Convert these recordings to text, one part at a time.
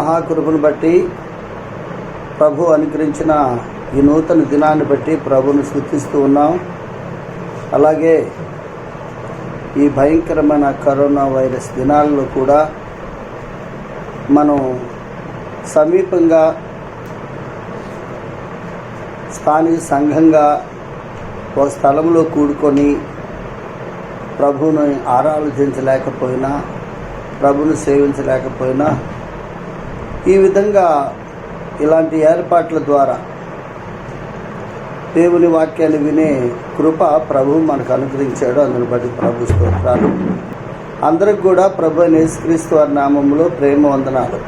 మహాకృపను బట్టి, ప్రభు అనుగ్రహించిన ఈ నూతన దినాన్ని బట్టి ప్రభువును స్తుతిస్తూ ఉన్నాం. అలాగే ఈ భయంకరమైన కరోనా వైరస్ దినాల్లో కూడా మనం సమీపంగా స్థానిక సంఘంగా ఒక స్థలంలో కూడుకొని ప్రభువును ఆరాధించలేకపోయినా, ప్రభువును సేవించలేకపోయినా, ఈ విధంగా ఇలాంటి ఏర్పాట్ల ద్వారా దేవుని వాక్యాన్ని వినే కృప ప్రభువు మనకు అనుగ్రహించాడు. అందుని బట్టి ప్రభు స్తోత్రాలు. అందరికి కూడా ప్రభు యేసుక్రీస్తు వారి నామములో ప్రేమ వందనాలు.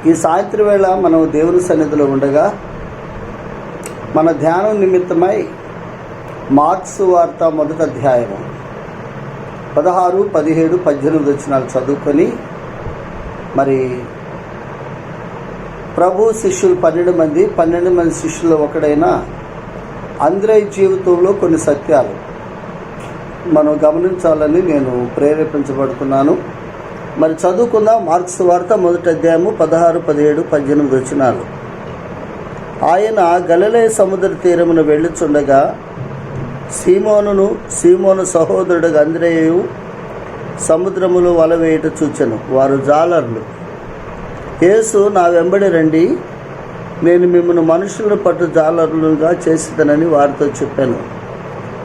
ఈ సాయంత్రం వేళ మనం దేవుని సన్నిధిలో ఉండగా మన ధ్యానం నిమిత్తమై మార్క్స్ వార్త 1వ అధ్యాయము 16, 17, 18 వచనాలు చదువుకొని, మరి ప్రభు శిష్యులు 12 మంది శిష్యుల్లో ఒకడైన అంద్రేయ జీవితంలో కొన్ని సత్యాలు మనం గమనించాలని నేను ప్రేరేపించబడుతున్నాను. మరి చదువుకుందాం. మార్క్స్ వార్త 1వ అధ్యాయము 16, 17, 18 వచనాలు. ఆయన గలిలయ సముద్ర తీరమున వెళ్ళుచుండగా సీమోను సహోదరుడు అంద్రేయు సముద్రములో వల వేయుట చూచెను. వారు జాలర్లు. యేసు, నా వెంబడి రండి, నేను మిమ్మల్ని మనుషులను పట్టు జాలరులుగా చేసేదనని వారితో చెప్పాను.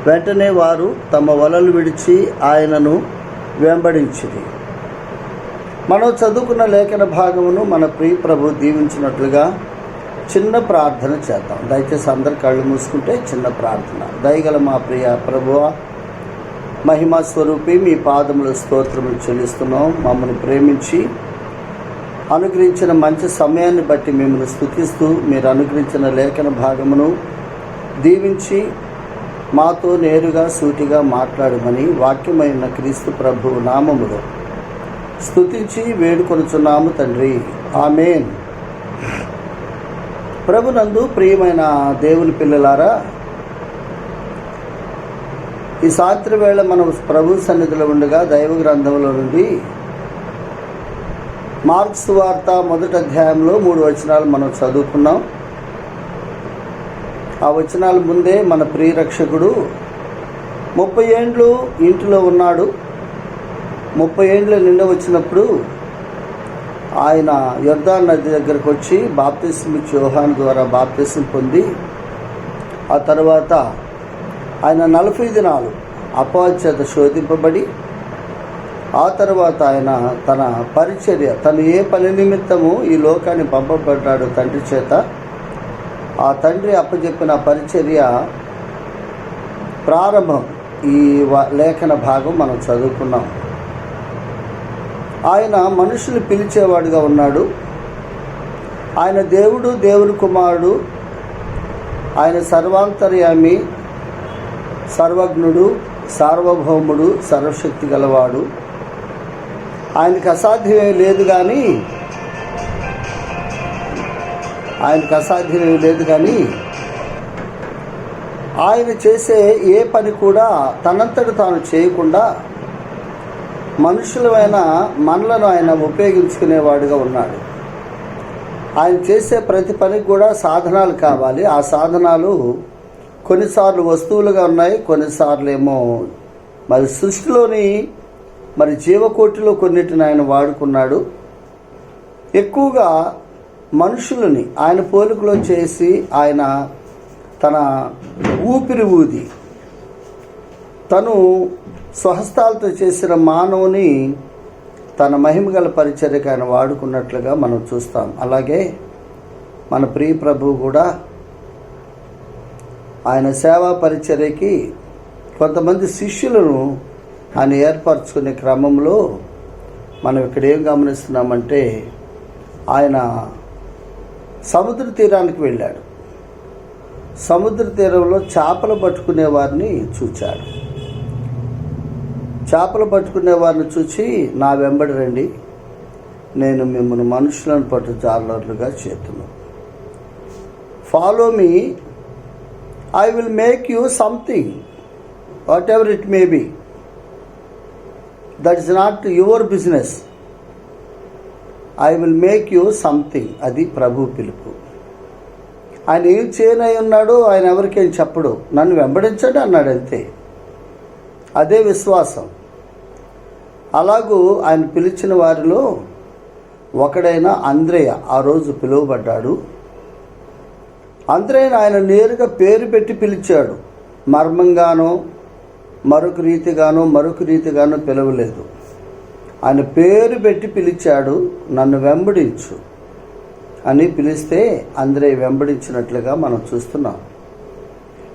వెంటనే వారు తమ వలలు విడిచి ఆయనను వెంబడించిరి. మనం చదువుకున్న లేఖన భాగమును మన ప్రియ ప్రభు దీవించినట్లుగా చిన్న ప్రార్థన చేద్దాం. దయచేసి అందరు కళ్ళు మూసుకుంటే చిన్న ప్రార్థన. దయగల మా ప్రియ ప్రభువా, మహిమా స్వరూపి, మీ పాదముల స్తోత్రములు చెల్లిస్తున్నాం. మమ్మల్ని ప్రేమించి అనుగ్రహించిన మంచి సమయాన్ని బట్టి మిమ్మల్ని స్తుతిస్తూ, మీరు అనుగ్రహించిన లేఖన భాగమును దీవించి మాతో నేరుగా సూటిగా మాట్లాడమని వాక్యమైన క్రీస్తు ప్రభు నామములో స్తుతించి వేడుకొనుచున్నాము తండ్రి. ఆమేన్. ప్రభునందు ప్రియమైన దేవుని పిల్లలారా, ఈ సాయంత్రం వేళ మనం ప్రభు సన్నిధిలో ఉండగా దైవ గ్రంథంలో నుండి మార్క్స్ వార్త 1వ అధ్యాయంలో 3 వచనాలు మనం చదువుకున్నాం. ఆ వచనాల ముందే మన ప్రియరక్షకుడు 30 ఏండ్లు ఇంటిలో ఉన్నాడు. 30 ఏండ్ల నిండా వచ్చినప్పుడు ఆయన యొర్దాను నది దగ్గరకు వచ్చి బాప్తిస్మం ఇచ్చి యోహాను ద్వారా బాప్తిస్మం పొంది, ఆ తర్వాత ఆయన 40 దినాలు అపవాది చేత శోధింపబడి, ఆ తర్వాత ఆయన తన పరిచర్య, తను ఏ పని నిమిత్తము ఈ లోకాన్ని పంపబడ్డాడు తండ్రి చేత, ఆ తండ్రి అప్పచెప్పిన పరిచర్య ప్రారంభం ఈ లేఖన భాగం మనం చదువుకున్నాం. ఆయన మనుషులు పిలిచేవాడుగా ఉన్నాడు. ఆయన దేవుడు, దేవుని కుమారుడు, ఆయన సర్వాంతర్యామి, సర్వజ్ఞుడు, సార్వభౌముడు, సర్వశక్తి గలవాడు. ఆయనకు అసాధ్యమే లేదు కానీ ఆయన చేసే ఏ పని కూడా తనంతట తాను చేయకుండా మనుషులమైన మనలను ఆయన ఉపయోగించుకునేవాడుగా ఉన్నాడు. ఆయన చేసే ప్రతి పనికి కూడా సాధనాలు కావాలి. ఆ సాధనాలు కొన్నిసార్లు వస్తువులుగా ఉన్నాయి, కొన్నిసార్లు ఏమో మరి సృష్టిలోని మరి జీవకోటిలో కొన్నిటిని ఆయన వాడుకున్నాడు. ఎక్కువగా మనుషులని ఆయన పోలికలో చేసి ఆయన తన ఊపిరి ఊది తను స్వహస్తాలతో చేసిన మానవుని తన మహిమగల పరిచర్యకు ఆయన వాడుకున్నట్లుగా మనం చూస్తాం. అలాగే మన ప్రియ ప్రభువు కూడా ఆయన సేవా పరిచర్యకి కొంతమంది శిష్యులను ఆయన ఏర్పరచుకునే క్రమంలో మనం ఇక్కడ ఏం గమనిస్తున్నామంటే, ఆయన సముద్ర తీరానికి వెళ్ళాడు. సముద్ర తీరంలో చేపలు పట్టుకునే వారిని చూచాడు. చేపలు పట్టుకునే వారిని చూచి, నా వెంబడి రండి, నేను మిమ్మల్ని మనుషులను పట్టు జాలరులుగా చేతును. Follow me, I will make you something, whatever it may be. That is not your business, I will make you something. అది ప్రభు పిలుపు. ఆయన ఏం చేయనై ఉన్నాడు, ఆయన ఎవరికేం చెప్పడు, నన్ను వెంబడించండి అన్నాడు అంతే. అదే విశ్వాసం. అలాగూ ఆయన పిలిచిన వారిలో ఒకడైన అంద్రేయ ఆ రోజు పిలువబడ్డాడు. అంద్రేయను ఆయన నేరుగా పేరు పెట్టి పిలిచాడు. మర్మంగానో మరొక రీతిగానో పిలవలేదు. ఆయన పేరు పెట్టి పిలిచాడు, నన్ను వెంబడించు అని పిలిస్తే అంద్రేయ వెంబడించినట్లుగా మనం చూస్తున్నాం.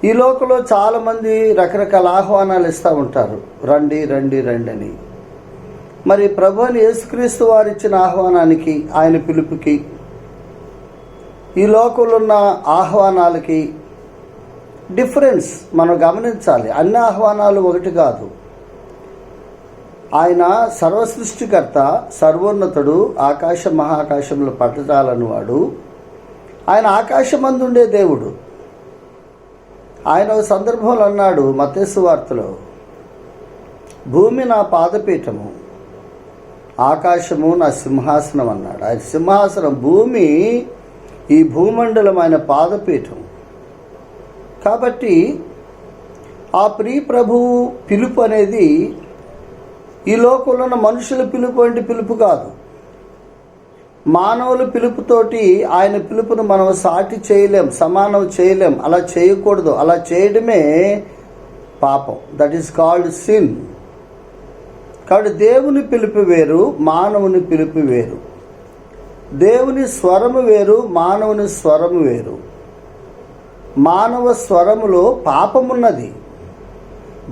ఈ లోకంలో చాలామంది రకరకాల ఆహ్వానాలు ఇస్తూ ఉంటారు, రండి రండి రండి అని. మరి ప్రభువుని యేసుక్రీస్తు వారు ఇచ్చిన ఆహ్వానానికి, ఆయన పిలుపుకి, ఈ లోకంలో ఉన్న ఆహ్వానాలకి డిఫరెన్స్ మనం గమనించాలి. అన్ని ఆహ్వానాలు ఒకటి కాదు. ఆయన సర్వసృష్టికర్త, సర్వోన్నతుడు, ఆకాశ మహాకాశంలో పట్టజాలని వాడు. ఆయన ఆకాశమందుండే దేవుడు. ఆయన ఒక సందర్భంలో అన్నాడు మత్తయి సువార్తలో, భూమి నా పాదపీఠము, ఆకాశము నా సింహాసనం అన్నాడు. ఆయన సింహాసనం, భూమి, ఈ భూమండలం ఆయన పాదపీఠం. కాబట్టి ఆ ప్రియ ప్రభువు పిలుపు అనేది ఈ లోకంలో ఉన్న మనుషుల పిలుపు వంటి పిలుపు కాదు. మానవుల పిలుపుతోటి ఆయన పిలుపును మనం సాటి చేయలేం, సమానం చేయలేం. అలా చేయకూడదు. అలా చేయడమే పాపం. That is called sin. కాబట్టి దేవుని పిలుపు వేరు, మానవుని పిలుపు వేరు. దేవుని స్వరము వేరు, మానవుని స్వరము వేరు. మానవ స్వరములో పాపమున్నది,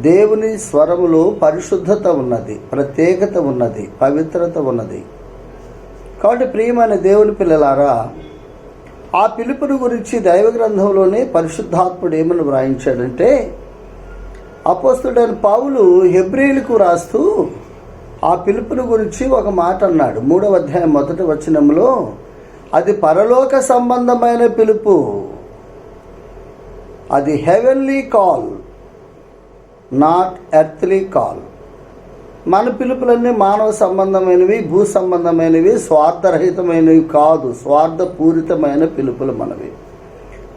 దేవుని స్వరములో పరిశుద్ధత ఉన్నది, ప్రత్యేకత ఉన్నది, పవిత్రత ఉన్నది. కాబట్టి ప్రియమైన దేవుని పిల్లలారా, ఆ పిలుపుని గురించి దైవ గ్రంథంలోనే పరిశుద్ధాత్ముడు ఏమని వ్రాయించాడంటే, అపోస్తలుడైన పౌలు హెబ్రీయులకు రాస్తూ ఆ పిలుపుని గురించి ఒక మాట అన్నాడు. 3వ అధ్యాయం 1వ వచనంలో, అది పరలోక సంబంధమైన పిలుపు, అది heavenly call, not earthly call. మన పిలుపులన్నీ మానవ సంబంధమైనవి, భూ సంబంధమైనవి, స్వార్థరహితమైనవి కాదు. స్వార్థపూరితమైన పిలుపులు మనవి.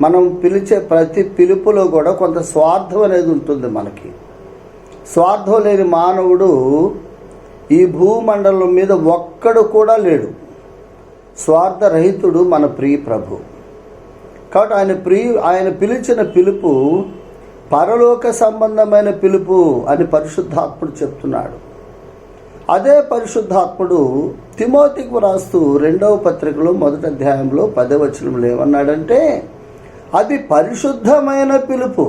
మనం పిలిచే ప్రతి పిలుపులో కూడా కొంత స్వార్థం అనేది ఉంటుంది మనకి. స్వార్థం లేని మానవుడు ఈ భూమండలం మీద ఒక్కడు కూడా లేడు. స్వార్థరహితుడు మన ప్రియ ప్రభు. కాబట్టి ఆయన పిలిచిన పిలుపు పరలోక సంబంధమైన పిలుపు అని పరిశుద్ధాత్ముడు చెప్తున్నాడు. అదే పరిశుద్ధాత్ముడు తిమోతికి రాస్తూ 2వ పత్రికలో 1వ అధ్యాయంలో 10వ వచనంలో ఏమన్నాడంటే, అది పరిశుద్ధమైన పిలుపు.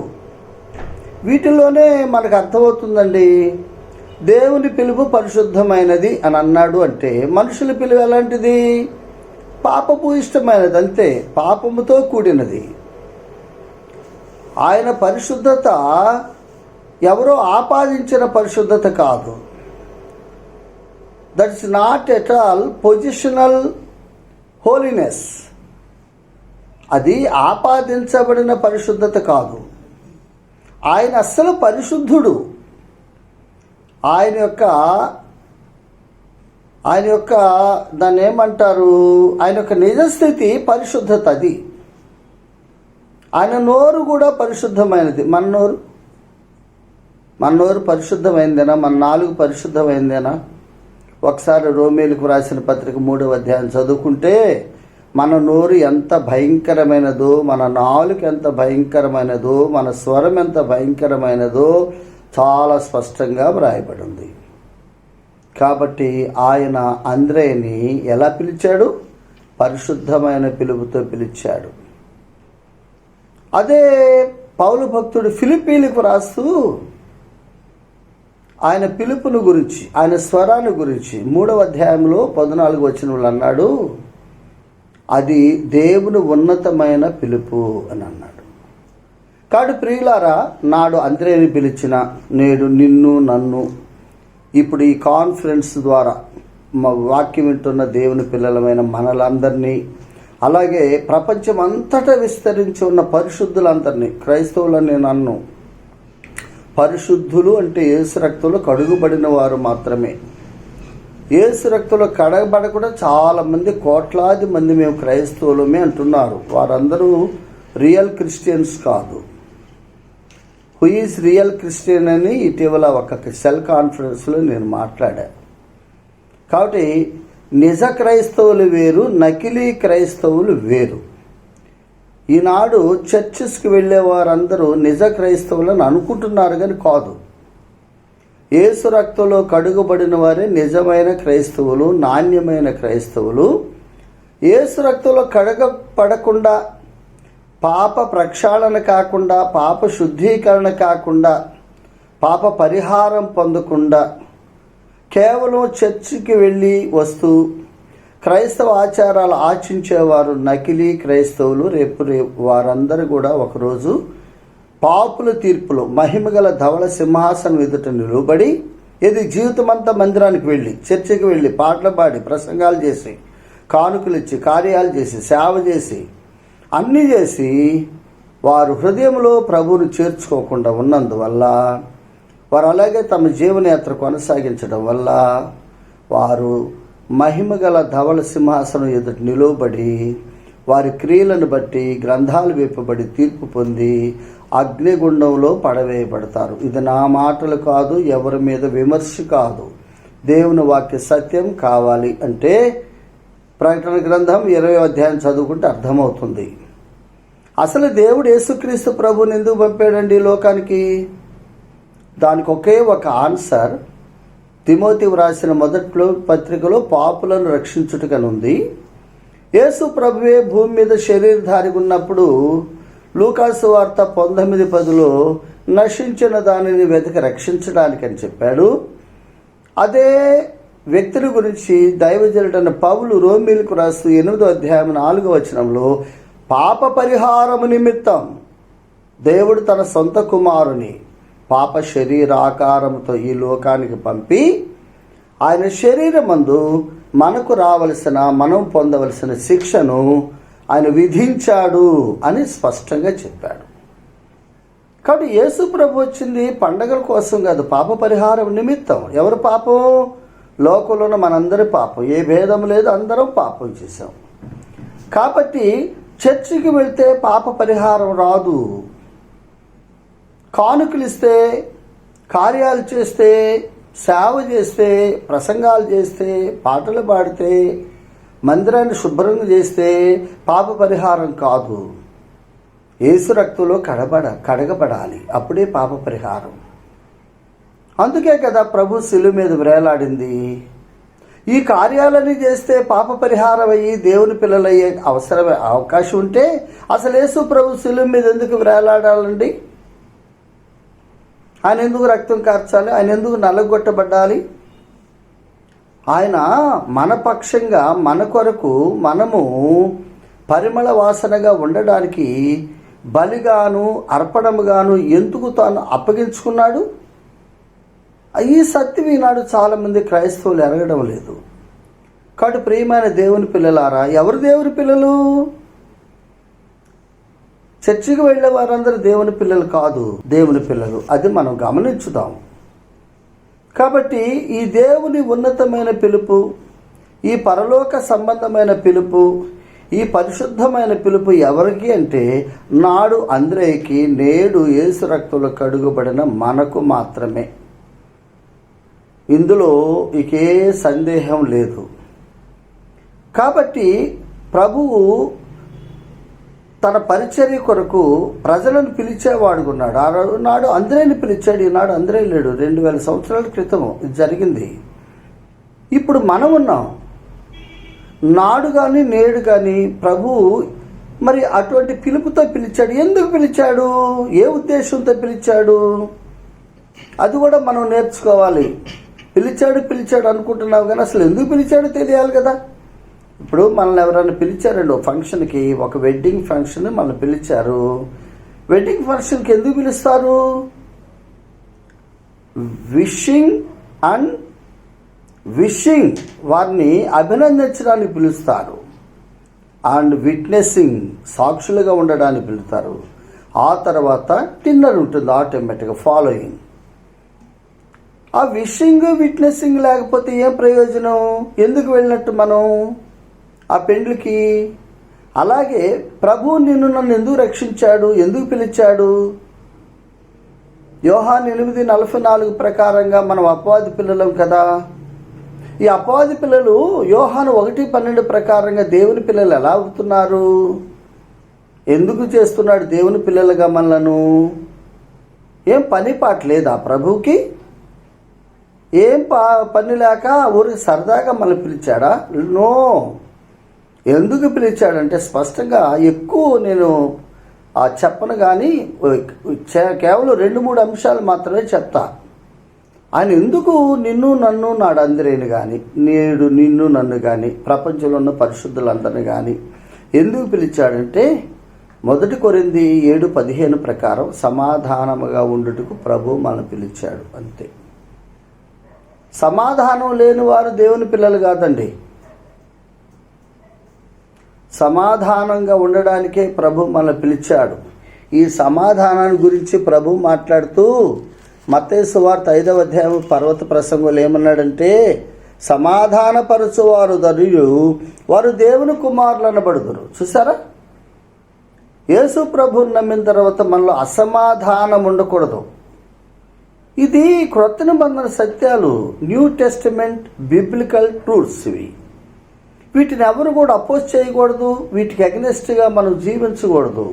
వీటిలోనే మనకు అర్థమవుతుందండి, దేవుని పిలుపు పరిశుద్ధమైనది అని అన్నాడు అంటే మనుషుల పిలుపు ఎలాంటిది? పాపపు ఇష్టమైనది, అంతే, పాపముతో కూడినది. ఆయన పరిశుద్ధత ఎవరో ఆపాదించిన పరిశుద్ధత కాదు. That's not at all positional holiness. అది ఆపాదించబడిన పరిశుద్ధత కాదు. ఆయన అస్సలు పరిశుద్ధుడు. ఆయన యొక్క దాన్ని ఏమంటారు, ఆయన యొక్క నిజస్థితి పరిశుద్ధత. అది ఆయన నోరు కూడా పరిశుద్ధమైనది. మన నోరు పరిశుద్ధమైందేనా? మన నాలుగు పరిశుద్ధమైందేనా? ఒకసారి రోమేలకు రాసిన పత్రిక 3వ అధ్యాయం చదువుకుంటే మన నోరు ఎంత భయంకరమైనదో, మన నాలుక ఎంత భయంకరమైనదో, మన స్వరం ఎంత భయంకరమైనదో చాలా స్పష్టంగా వ్రాయబడి ఉంది. కాబట్టి ఆయన అంద్రేయని ఎలా పిలిచాడు? పరిశుద్ధమైన పిలుపుతో పిలిచాడు. అదే పౌలు భక్తుడు ఫిలిప్పీలకు రాస్తూ ఆయన పిలుపును గురించి, ఆయన స్వరాన్ని గురించి 3వ అధ్యాయంలో 14వ వచనంలో అన్నాడు, అది దేవుని ఉన్నతమైన పిలుపు అని అన్నాడు. కాబట్టి ప్రియులారా, నాడు అంద్రేయని పిలిచిన, నేడు నిన్ను నన్ను ఇప్పుడు ఈ కాన్ఫరెన్స్ ద్వారా మా వాక్యం వింటున్న దేవుని పిల్లలమైన మనలందరినీ, అలాగే ప్రపంచం అంతటా విస్తరించి ఉన్న పరిశుద్ధులందరినీ, క్రైస్తవులని నన్ను, పరిశుద్ధులు అంటే యేసు రక్తంలో కడుగుబడిన వారు మాత్రమే. యేసు రక్తంలో కడగబడకుండా చాలామంది, కోట్లాది మంది మేము క్రైస్తవులమే అంటున్నారు. వారందరూ రియల్ క్రిస్టియన్స్ కాదు. హూ ఈజ్ రియల్ క్రిస్టియన్ అని ఇటీవల ఒక సెల్ కాన్ఫరెన్స్లో నేను మాట్లాడాను. కాబట్టి నిజ క్రైస్తవులు వేరు, నకిలీ క్రైస్తవులు వేరు. ఈనాడు చర్చెస్కి వెళ్ళే వారందరూ నిజ క్రైస్తవులను అనుకుంటున్నారు కానీ కాదు. యేసు రక్తంలో కడుగుబడిన వారే నిజమైన క్రైస్తవులు, నాణ్యమైన క్రైస్తవులు. యేసు రక్తంలో కడగబడకుండా, పాప ప్రక్షాళన కాకుండా, పాప శుద్ధీకరణ కాకుండా, పాప పరిహారం పొందకుండా కేవలం చర్చికి వెళ్ళి వస్తూ క్రైస్తవ ఆచారాలు ఆచరించేవారు నకిలీ క్రైస్తవులు. రేపు వారందరూ కూడా ఒకరోజు పాపుల తీర్పులో మహిమగల ధవళ సింహాసనం ఎదుట నిలబడి, ఇది జీవితమంతా మందిరానికి వెళ్ళి, చర్చికి వెళ్ళి, పాటలు పాడి, ప్రసంగాలు చేసి, కానుకలు ఇచ్చి, కార్యాలు చేసి, సేవ చేసి, అన్నీ చేసి వారు హృదయంలో ప్రభువును చేర్చుకోకుండా ఉన్నందువల్ల, వారు అలాగే తమ జీవనయాత్ర కొనసాగించడం వల్ల వారు మహిమగల ధవళ సింహాసనం ఎదుట నిలువబడి, వారి క్రియలను బట్టి గ్రంథాలు విప్పబడి తీర్పు పొంది అగ్నిగుండంలో పడవేయబడతారు. ఇది నా మాటలు కాదు, ఎవరి మీద విమర్శ కాదు. దేవుని వాక్య సత్యం కావాలి అంటే ప్రకటన గ్రంథం 20వ అధ్యాయం చదువుకుంటే అర్థమవుతుంది. అసలు దేవుడు యేసుక్రీస్తు ప్రభువుని ఎందుకు పంపాడండి లోకానికి? దానికి ఒకే ఒక ఆన్సర్ తిమోతి వ్రాసిన మొదట్లో పత్రికలో పాపులను రక్షించుటకనుంది. యేసు ప్రభువే భూమి మీద శరీరధారిగా ఉన్నప్పుడు లూకాసు వార్త 19:10లో నశించిన దానిని వెతికి రక్షించడానికి అని చెప్పాడు. అదే వ్యక్తిని గురించి దైవజనుడైన పౌలు రోమీలకు రాస్తూ 8వ అధ్యాయం 4వ వచనంలో పాప పరిహారము నిమిత్తం దేవుడు తన సొంత కుమారుని పాప శరీరాకారంతో ఈ లోకానికి పంపి ఆయన శరీరమందు మనకు రావలసిన, మనం పొందవలసిన శిక్షను ఆయన విధించాడు అని స్పష్టంగా చెప్పాడు. కాబట్టి యేసు ప్రభు వచ్చింది పండగల కోసం కాదు, పాప పరిహారం నిమిత్తం. ఎవరు పాపం? లోకంలో ఉన్న మనందరి పాపం, ఏ భేదం లేదు, అందరం పాపం చేశాం. కాబట్టి చర్చికి వెళ్తే పాప పరిహారం రాదు. కానుకలు ఇస్తే, కార్యాలు చేస్తే, సేవ చేస్తే, ప్రసంగాలు చేస్తే, పాటలు పాడితే, మందిరాన్ని శుభ్రంగా చేస్తే పాప పరిహారం కాదు. యేసు రక్తంలో కడగబడాలి, అప్పుడే పాప పరిహారం. అందుకే కదా ప్రభు శిలువ మీద వేలాడింది. ఈ కార్యాలన్నీ చేస్తే పాప పరిహారం అయ్యి దేవుని పిల్లలయ్యే అవకాశం ఉంటే అసలు యేసు ప్రభు శిలువ మీద ఎందుకు వేలాడాలండి? ఆయన ఎందుకు రక్తం కార్చాలి? ఆయన ఎందుకు నలగొట్టబడాలి? ఆయన మన పక్షంగా, మన కొరకు, మనము పరిమళ వాసనగా ఉండడానికి బలిగాను, అర్పణముగాను ఎందుకు తాను అప్పగించుకున్నాడు? ఈ సత్యం ఈనాడు చాలామంది క్రైస్తవులు ఎరగడం లేదు. కాబట్టి ప్రియమైన దేవుని పిల్లలారా, ఎవరు దేవుని పిల్లలు? చర్చికి వెళ్ళే వారందరూ దేవుని పిల్లలు కాదు, దేవుని పిల్లలు. అది మనం గమనించుదాం. కాబట్టి ఈ దేవుని ఉన్నతమైన పిలుపు, ఈ పరలోక సంబంధమైన పిలుపు, ఈ పరిశుద్ధమైన పిలుపు ఎవరికి అంటే నాడు అంద్రేయకి, నేడు యేసు రక్తంలో కడుగుబడిన మనకు మాత్రమే. ఇందులో ఇకే సందేహం లేదు. కాబట్టి ప్రభువు తన పరిచర్య కొరకు ప్రజలను పిలిచేవాడుకున్నాడు. ఆనాడు అంద్రేని పిలిచాడు, ఈనాడు అంద్రే లేడు. 2000 సంవత్సరాల క్రితం ఇది జరిగింది. ఇప్పుడు మనం ఉన్నాం. నాడు కానీ నేడు కానీ ప్రభు మరి అటువంటి పిలుపుతో పిలిచాడు. ఎందుకు పిలిచాడు? ఏ ఉద్దేశంతో పిలిచాడు? అది కూడా మనం నేర్చుకోవాలి. పిలిచాడు అనుకుంటున్నావు కానీ అసలు ఎందుకు పిలిచాడో తెలియాలి కదా. ఇప్పుడు మనల్ని ఎవరైనా పిలిచారండి ఒక ఫంక్షన్కి, ఒక వెడ్డింగ్ ఫంక్షన్ మనల్ని పిలిచారు. వెడ్డింగ్ ఫంక్షన్కి ఎందుకు పిలుస్తారు? విషింగ్ వారిని అభినందించడానికి పిలుస్తారు. అండ్ విట్నెసింగ్, సాక్షులుగా ఉండడానికి పిలుస్తారు. ఆ తర్వాత డిన్నర్ ఉంటుంది ఆటోమేటిక్గా ఫాలోయింగ్. ఆ విషింగ్ విట్నెసింగ్ లేకపోతే ఏం ప్రయోజనం? ఎందుకు వెళ్ళినట్టు మనం ఆ పెండ్లికి? అలాగే ప్రభు నిన్ను నన్ను ఎందుకు రక్షించాడు, ఎందుకు పిలిచాడు? యోహాను 8:44 ప్రకారంగా మనం అపవాది పిల్లలం కదా. ఈ అపవాది పిల్లలు యోహాను 1:12 ప్రకారంగా దేవుని పిల్లలు ఎలా అవుతున్నారు? ఎందుకు చేస్తున్నాడు దేవుని పిల్లలుగా మనలను? ఏం పని పాట లేదా ప్రభువుకి? ఏం పని లేక ఊరికి సరదాగా మనల్ని పిలిచాడా? నో. ఎందుకు పిలిచాడంటే స్పష్టంగా ఎక్కువ నేను చెప్పను, కానీ కేవలం 2-3 అంశాలు మాత్రమే చెప్తా. ఆయన ఎందుకు నిన్ను నన్ను నాడు అందరేని కానీ నేడు నిన్ను నన్ను కానీ ప్రపంచంలో ఉన్న పరిశుద్ధులందరినీ కానీ ఎందుకు పిలిచాడంటే 1 కొరింథీ 7:15 ప్రకారం సమాధానముగా ఉండుటకు ప్రభు మనల్ని పిలిచాడు, అంతే. సమాధానం లేని వారు దేవుని పిల్లలు కాదండి. సమాధానంగా ఉండడానికే ప్రభు మనల్ని పిలిచాడు. ఈ సమాధానాన్ని గురించి ప్రభు మాట్లాడుతూ మత్తయి సువార్త 5వ అధ్యాయం పర్వత ప్రసంగంలో ఏమన్నాడంటే, సమాధానపరచువారు ధన్యులు, వారు దేవుని కుమారులు అనబడుదురు. చూసారా? యేసు ప్రభువుని నమ్మిన తర్వాత మనలో అసమాధానం ఉండకూడదు. ఇది క్రొత్త నిబంధన సత్యాలు, న్యూ టెస్టిమెంట్ బిబ్లికల్ ట్రూత్స్. వీటిని ఎవరు కూడా అపోజ్ చేయకూడదు, వీటికి అగెనిస్ట్గా మనం జీవించకూడదు.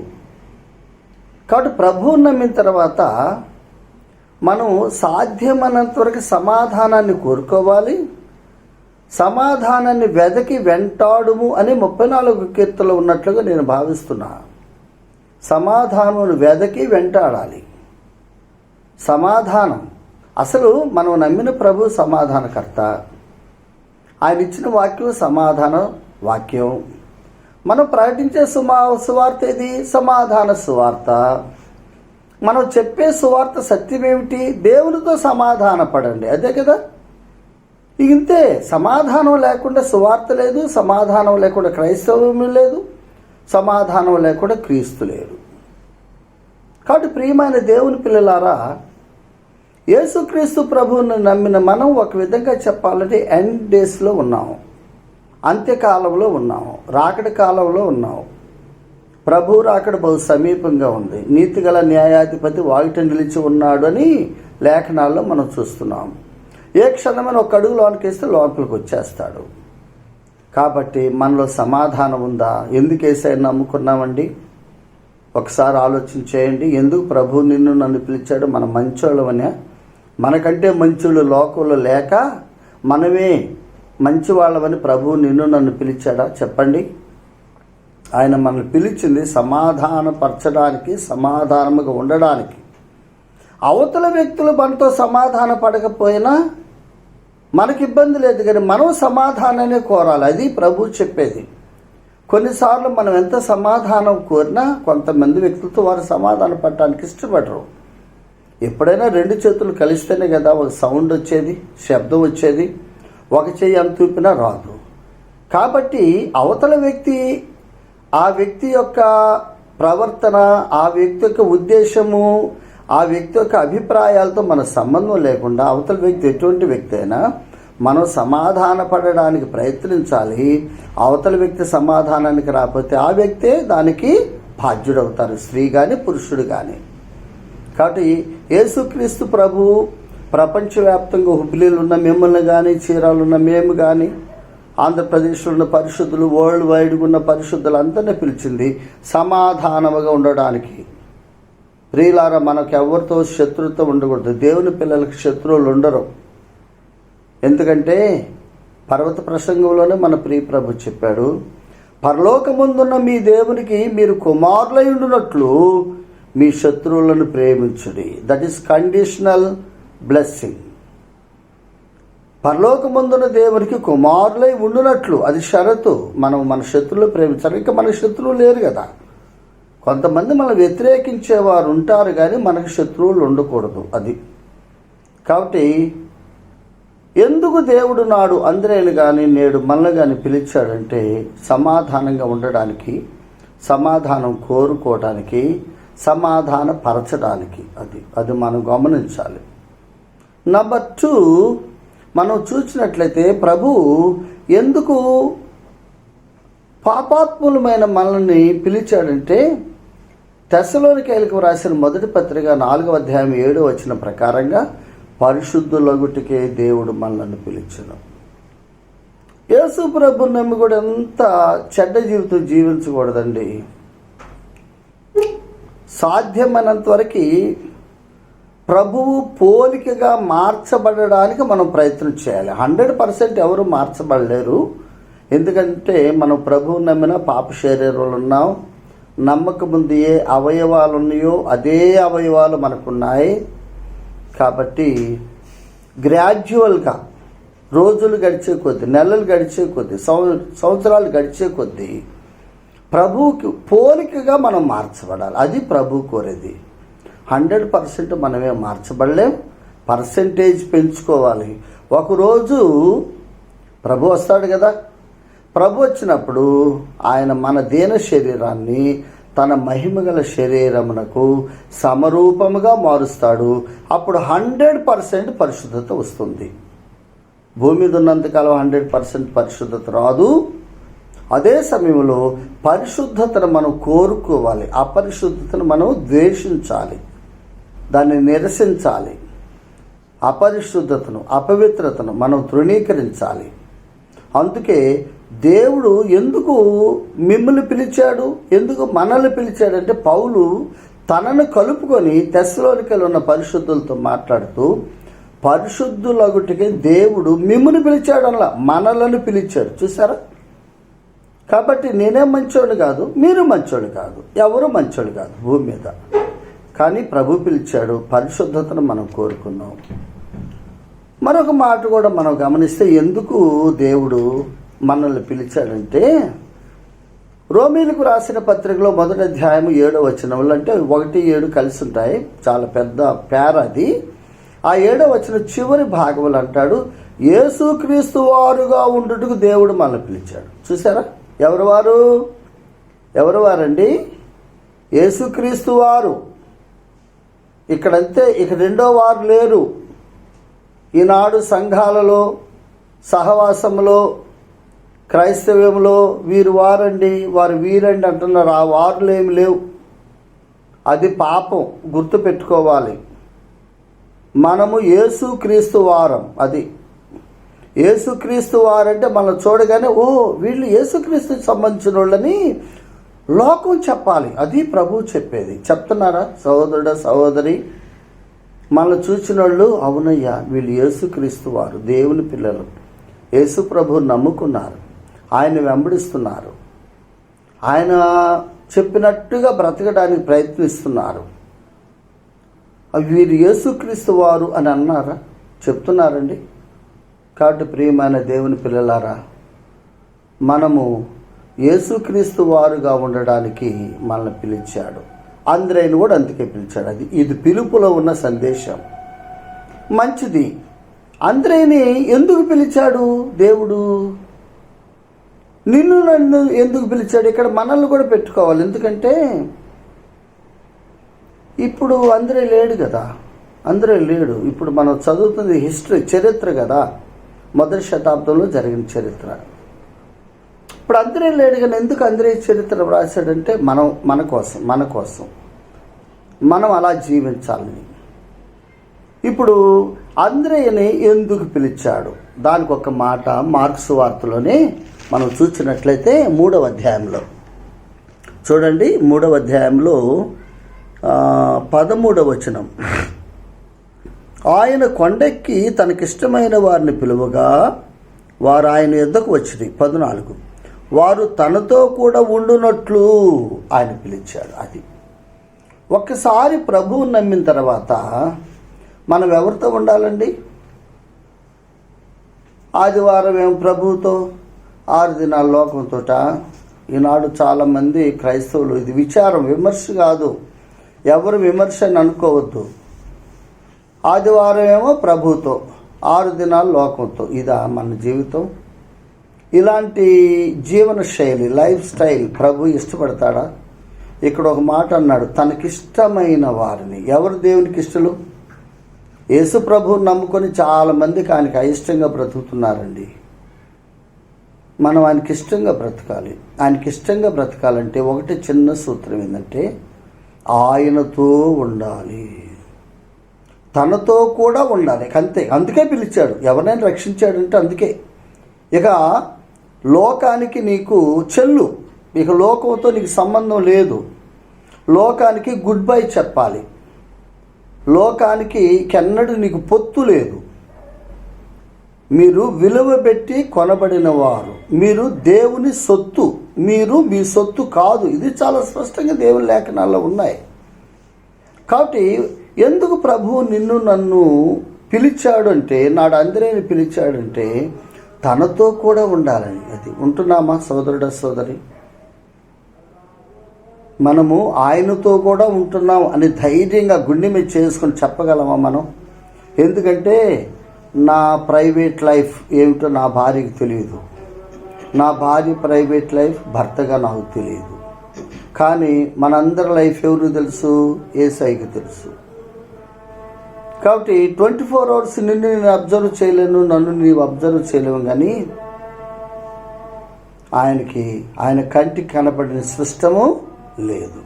కాబట్టి ప్రభువుని నమ్మిన తర్వాత మనం సాధ్యమైనంత వరకు సమాధానాన్ని కోరుకోవాలి. సమాధానాన్ని వెదకి వెంటాడుము అని 34 కీర్తనలో ఉన్నట్లుగా నేను భావిస్తున్నా. సమాధానం వెదకి వెంటాడాలి. సమాధానం అసలు మనం నమ్మిన ప్రభు సమాధానకర్త. ఆయన ఇచ్చిన వాక్యం సమాధాన వాక్యం. మనం ప్రకటించే సువార్త ఏది? సమాధాన సువార్త. మనం చెప్పే సువార్త సత్యమేమిటి? దేవునితో సమాధాన పడండి, అదే కదా. ఇంతే. సమాధానం లేకుండా సువార్త లేదు, సమాధానం లేకుండా క్రైస్తవం లేదు, సమాధానం లేకుండా క్రీస్తు లేడు. కాబట్టి ప్రియమైన దేవుని పిల్లలారా, యేసుక్రీస్తు ప్రభువుని నమ్మిన మనం ఒక విధంగా చెప్పాలంటే ఎండ్ డేస్లో ఉన్నాము, అంత్యకాలంలో ఉన్నాము, రాకడ కాలంలో ఉన్నాము. ప్రభు రాకడ బహు సమీపంగా ఉంది. నీతిగల న్యాయాధిపతి వాకిట నిలిచి ఉన్నాడు అని లేఖనాల్లో మనం చూస్తున్నాం. ఏ క్షణమైన ఒక అడుగు లోనికి లోపలికి వచ్చేస్తాడు. కాబట్టి మనలో సమాధానం ఉందా? ఎందుకు యేసయ్యను నమ్ముకున్నామండి? ఒకసారి ఆలోచన చేయండి. ఎందుకు ప్రభు నిన్ను నన్ను పిలిచాడు? మనం మంచోళ్ళమనే? మనకంటే మంచోళ్ళు లోకంలో లేక మనమే మంచివాళ్ళమని ప్రభు నిన్ను నన్ను పిలిచాడా? చెప్పండి. ఆయన మనల్ని పిలిచింది సమాధానపరచడానికి, సమాధానముగా ఉండడానికి. అవతల వ్యక్తులు మనతో సమాధాన పడకపోయినా మనకి ఇబ్బంది లేదు, కానీ మనం సమాధానాన్ని కోరాలి. అది ప్రభు చెప్పేది. కొన్నిసార్లు మనం ఎంత సమాధానం కోరినా కొంతమంది వ్యక్తులతో వారు సమాధానం పడటానికి ఇష్టపడరు. ఎప్పుడైనా 2 చేతులు కలిస్తేనే కదా ఒక సౌండ్ వచ్చేది, శబ్దం వచ్చేది. ఒక చెయ్యి అంత చూపినా రాదు. కాబట్టి అవతల వ్యక్తి, ఆ వ్యక్తి యొక్క ప్రవర్తన, ఆ వ్యక్తి యొక్క ఉద్దేశము, ఆ వ్యక్తి యొక్క అభిప్రాయాలతో మన సంబంధం లేకుండా అవతల వ్యక్తి ఎటువంటి వ్యక్తి అయినా మనం సమాధాన పడడానికి ప్రయత్నించాలి. అవతల వ్యక్తి సమాధానానికి రాకపోతే ఆ వ్యక్తే దానికి బాధ్యుడవుతారు, స్త్రీ కానీ పురుషుడు కానీ. కాబట్టి యేసుక్రీస్తు ప్రభు ప్రపంచవ్యాప్తంగా హుబ్లీలు ఉన్న మిమ్మల్ని కానీ, చీరాలు ఉన్న మేము కానీ, ఆంధ్రప్రదేశ్లో ఉన్న పరిశుద్ధులు, వరల్డ్ వైడ్గా ఉన్న పరిశుద్ధులు అందరినీ పిలిచింది సమాధానముగా ఉండడానికి. ప్రియులారా, మనకు ఎవరితో శత్రుత్వం ఉండకూడదు. దేవుని పిల్లలకు శత్రువులు ఉండరు. ఎందుకంటే పర్వత ప్రసంగంలోనే మన ప్రియ ప్రభు చెప్పాడు, పరలోకమందున్న మీ దేవునికి మీరు కుమారులై ఉండునట్లు మీ శత్రువులను ప్రేమించుడి. That is conditional blessing. పరలోకమందున్న దేవునికి కుమారులై ఉండునట్లు, అది షరతు. మనం మన శత్రువులు ప్రేమించాలి. ఇంకా మన శత్రువులు లేరు కదా. కొంతమంది మనం వ్యతిరేకించేవారు ఉంటారు, కానీ మనకు శత్రువులు ఉండకూడదు. అది కాబట్టి ఎందుకు దేవుడు నాడు అందరేని కానీ నేడు మనల్ని కానీ పిలిచాడంటే సమాధానంగా ఉండడానికి, సమాధానం కోరుకోవడానికి, సమాధాన పరచడానికి. అది మనం గమనించాలి. నెంబర్ 2, మనం చూసినట్లయితే ప్రభు ఎందుకు పాపాత్ములమైన మనల్ని పిలిచాడంటే, తెస్సలోనికైలకు రాసిన మొదటి పత్రిక 4వ అధ్యాయం 7వ వచనం ప్రకారంగా పరిశుద్ధులగుటికే దేవుడు మనల్ని పిలిచాడు. యేసు ప్రభుని నమ్మి కూడా ఎంత చెడ్డ జీవితం జీవించకూడదండి. సాధ్యమైనంత వరకు ప్రభువు పోలికగా మార్చబడడానికి మనం ప్రయత్నం చేయాలి. 100% ఎవరు మార్చబడలేరు. ఎందుకంటే మనం ప్రభువు నమ్మిన పాప శరీరాలు ఉన్నాం. నమ్మక ముందు ఏ అవయవాలు ఉన్నాయో అదే అవయవాలు మనకున్నాయి. కాబట్టి గ్రాడ్యువల్గా రోజులు గడిచే కొద్దీ, నెలలు గడిచే కొద్దీ, సంవత్సరాలు గడిచే కొద్దీ ప్రభువుకి పోలికగా మనం మార్చబడాలి. అది ప్రభు కోరేది. 100% మనమే మార్చబడలేం. పర్సెంటేజ్ పెంచుకోవాలి. ఒకరోజు ప్రభు వస్తాడు కదా. ప్రభు వచ్చినప్పుడు ఆయన మన దీన శరీరాన్ని తన మహిమగల శరీరమునకు సమరూపముగా మారుస్తాడు. అప్పుడు 100% పరిశుద్ధత వస్తుంది. భూమి మీద ఉన్నంతకాలం 100% పరిశుద్ధత రాదు. అదే సమయంలో పరిశుద్ధతను మనం కోరుకోవాలి. అపరిశుద్ధతను మనం ద్వేషించాలి, దాన్ని నిరసించాలి. అపరిశుద్ధతను, అపవిత్రతను మనం తృణీకరించాలి. అందుకే దేవుడు ఎందుకు మిమ్మల్ని పిలిచాడు, ఎందుకు మనల్ని పిలిచాడంటే, పౌలు తనను కలుపుకొని తెస్సలోనికలో ఉన్న పరిశుద్ధులతో మాట్లాడుతూ, పరిశుద్ధులగుటికి దేవుడు మిమ్మల్ని పిలిచాడు, అలా మనలను పిలిచాడు. చూసారా? కాబట్టి నేనే మంచోడు కాదు, మీరు మంచోడు కాదు, ఎవరు మంచోడు కాదు భూమి మీద. కానీ ప్రభు పిలిచాడు. పరిశుద్ధతను మనం కోరుకున్నాం. మరొక మాట కూడా మనం గమనిస్తే ఎందుకు దేవుడు మనల్ని పిలిచాడంటే, రోమీలకు రాసిన పత్రికలో 1వ అధ్యాయం 7వ వచనంలో, అంటే 1-7 కలిసి ఉంటాయి, చాలా పెద్ద పేర అది. ఆ 7వ వచనం చివరి భాగంలో అంటాడు, యేసుక్రీస్తు వారుగా ఉండుటకు దేవుడు మనల్ని పిలిచాడు. చూసారా? ఎవరు వారండి? యేసుక్రీస్తు వారు. ఇక్కడంతే, ఇక రెండో వారు లేరు. ఈనాడు సంఘాలలో, సహవాసంలో, క్రైస్తవ్యంలో వీరు వారండి, వారు వీరండి అంటున్నారు. ఆ వారులు ఏమి లేవు. అది పాపం, గుర్తుపెట్టుకోవాలి. మనము యేసుక్రీస్తు వారం. అది యేసుక్రీస్తు వారంటే మనం చూడగానే, ఓ వీళ్ళు యేసుక్రీస్తుకి సంబంధించిన వాళ్ళని లోకం చెప్పాలి. అది ప్రభువు చెప్పేది. చెప్తున్నారా సహోదరుడా, సహోదరి? మనల్ని చూసిన వాళ్ళు, అవునయ్యా వీళ్ళు యేసుక్రీస్తు వారు, దేవుని పిల్లలు, యేసు ప్రభువుని నమ్ముకున్నారు, ఆయన వెంబడిస్తున్నారు, ఆయన చెప్పినట్టుగా బ్రతకడానికి ప్రయత్నిస్తున్నారు, వీరు యేసుక్రీస్తు వారు అని అన్నారా? చెప్తున్నారండి. కాబట్టి ప్రియమైన దేవుని పిల్లలారా, మనము యేసుక్రీస్తు వారుగా ఉండడానికి మనల్ని పిలిచాడు. అంద్రేయుని కూడా అందుకే పిలిచాడు. ఇది పిలుపులో ఉన్న సందేశం. మంచిది. అంద్రేయుని ఎందుకు పిలిచాడు దేవుడు? నన్ను ఎందుకు పిలిచాడు? ఇక్కడ మనల్ని కూడా పెట్టుకోవాలి. ఎందుకంటే ఇప్పుడు అంద్రేయ లేడు కదా. అంద్రేయ లేడు. ఇప్పుడు మనం చదువుతుంది హిస్టరీ, చరిత్ర కదా, 1వ శతాబ్దంలో జరిగిన చరిత్ర. ఇప్పుడు అంద్రేయ లేడు కానీ ఎందుకు అంద్రేయ చరిత్ర రాశాడంటే, మన కోసం మనం అలా జీవించాలని. ఇప్పుడు అంద్రేయని ఎందుకు పిలిచాడు? దానికి ఒక మాట మార్క్స్ వార్తలోనే మనం చూసినట్లయితే 3వ అధ్యాయంలో చూడండి. 3వ అధ్యాయంలో 13వ వచనం, ఆయన కొండెక్కి తనకిష్టమైన వారిని పిలువగా వారు ఆయన యొద్దకు వచ్చింది. 14, వారు తనతో కూడా ఉండునట్లు ఆయన పిలిచాడు. అది ఒక్కసారి ప్రభువుని నమ్మిన తర్వాత మనం ఎవరితో ఉండాలండి? ఆదివారం ఏమో ప్రభువుతో, 6 దినాల లోకంతో. ఈనాడు చాలామంది క్రైస్తవులు, ఇది విచారం, విమర్శ కాదు, ఎవరు విమర్శ అని అనుకోవద్దు. ఆదివారం ఏమో ప్రభువుతో, 6 దినాలు లోకంతో. ఇదా మన జీవితం? ఇలాంటి జీవన శైలి, లైఫ్ స్టైల్ ప్రభు ఇష్టపడతాడా? ఇక్కడ ఒక మాట అన్నాడు, తనకిష్టమైన వారిని. ఎవరు దేవునికి ఇష్టలు? యేసు ప్రభువుని నమ్ముకొని చాలామందికి ఆయనకి అయిష్టంగా బ్రతుకుతున్నారండి. మనం ఆయనకి ఇష్టంగా బ్రతకాలి. ఆయనకి ఇష్టంగా బ్రతకాలంటే ఒకటి చిన్న సూత్రం ఏంటంటే ఆయనతో ఉండాలి, తనతో కూడా ఉండాలి, అంతే. అందుకే పిలిచాడు, ఎవరైనా రక్షించాడంటే అందుకే. ఇక లోకానికి నీకు చెల్లు, ఇక లోకంతో నీకు సంబంధం లేదు. లోకానికి గుడ్ బై చెప్పాలి. లోకానికి కెన్నడూ నీకు పొత్తు లేదు. మీరు విలువ పెట్టి కొనబడిన వారు, మీరు దేవుని సొత్తు, మీరు మీ సొత్తు కాదు. ఇది చాలా స్పష్టంగా దేవుని లేఖనాల్లో ఉన్నాయి. కాబట్టి ఎందుకు ప్రభువు నిన్ను నన్ను పిలిచాడు అంటే, నాడు అందరిని పిలిచాడంటే తనతో కూడా ఉండాలని. అది ఉంటున్నామా సోదరుడ సోదరి? మనము ఆయనతో కూడా ఉంటున్నాం అని ధైర్యంగా గుండె మీద చేసుకొని చెప్పగలమా మనం? ఎందుకంటే నా ప్రైవేట్ లైఫ్ ఏమిటో నా భార్యకి తెలియదు, నా భార్య ప్రైవేట్ లైఫ్ భర్తగా నాకు తెలియదు. కానీ మనందరి లైఫ్ ఎవరు తెలుసు? యేసయ్యకి తెలుసు. కాబట్టి 24 hours నిన్ను నేను అబ్జర్వ్ చేయలేను, నన్ను నీవు అబ్జర్వ్ చేయలేము. కానీ ఆయన కంటికి కనపడిన సృష్టము లేదు.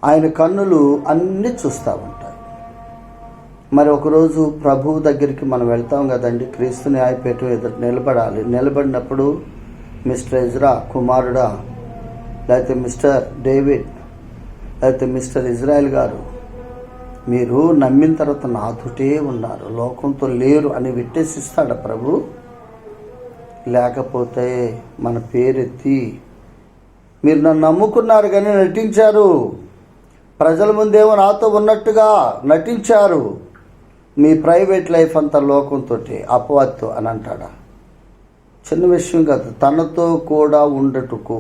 ఆయన కన్నులు అన్నీ చూస్తూ ఉంటాయి. మరి ఒకరోజు ప్రభువు దగ్గరికి మనం వెళ్తాం కదండి, క్రీస్తు న్యాయపీఠం ఎదుట నిలబడాలి. నిలబడినప్పుడు మిస్టర్ ఎజ్రా కుమారుడా, లేకపోతే మిస్టర్ డేవిడ్, లేకపోతే మిస్టర్ ఇజ్రాయెల్ గారు, మీరు నమ్మిన తర్వాత నాతోటే ఉన్నారు, లోకంతో లేరు అని విట్టేసిస్తాడు ప్రభు. లేకపోతే మన పేరెత్తి మీరు నన్ను నమ్ముకున్నారు కానీ నటించారు, ప్రజల ముందేమో నాతో ఉన్నట్టుగా నటించారు, మీ ప్రైవేట్ లైఫ్ అంతా లోకంతో అపవాదితో అని అంటాడా? చిన్న విషయం కాదు, తనతో కూడా ఉండటుకు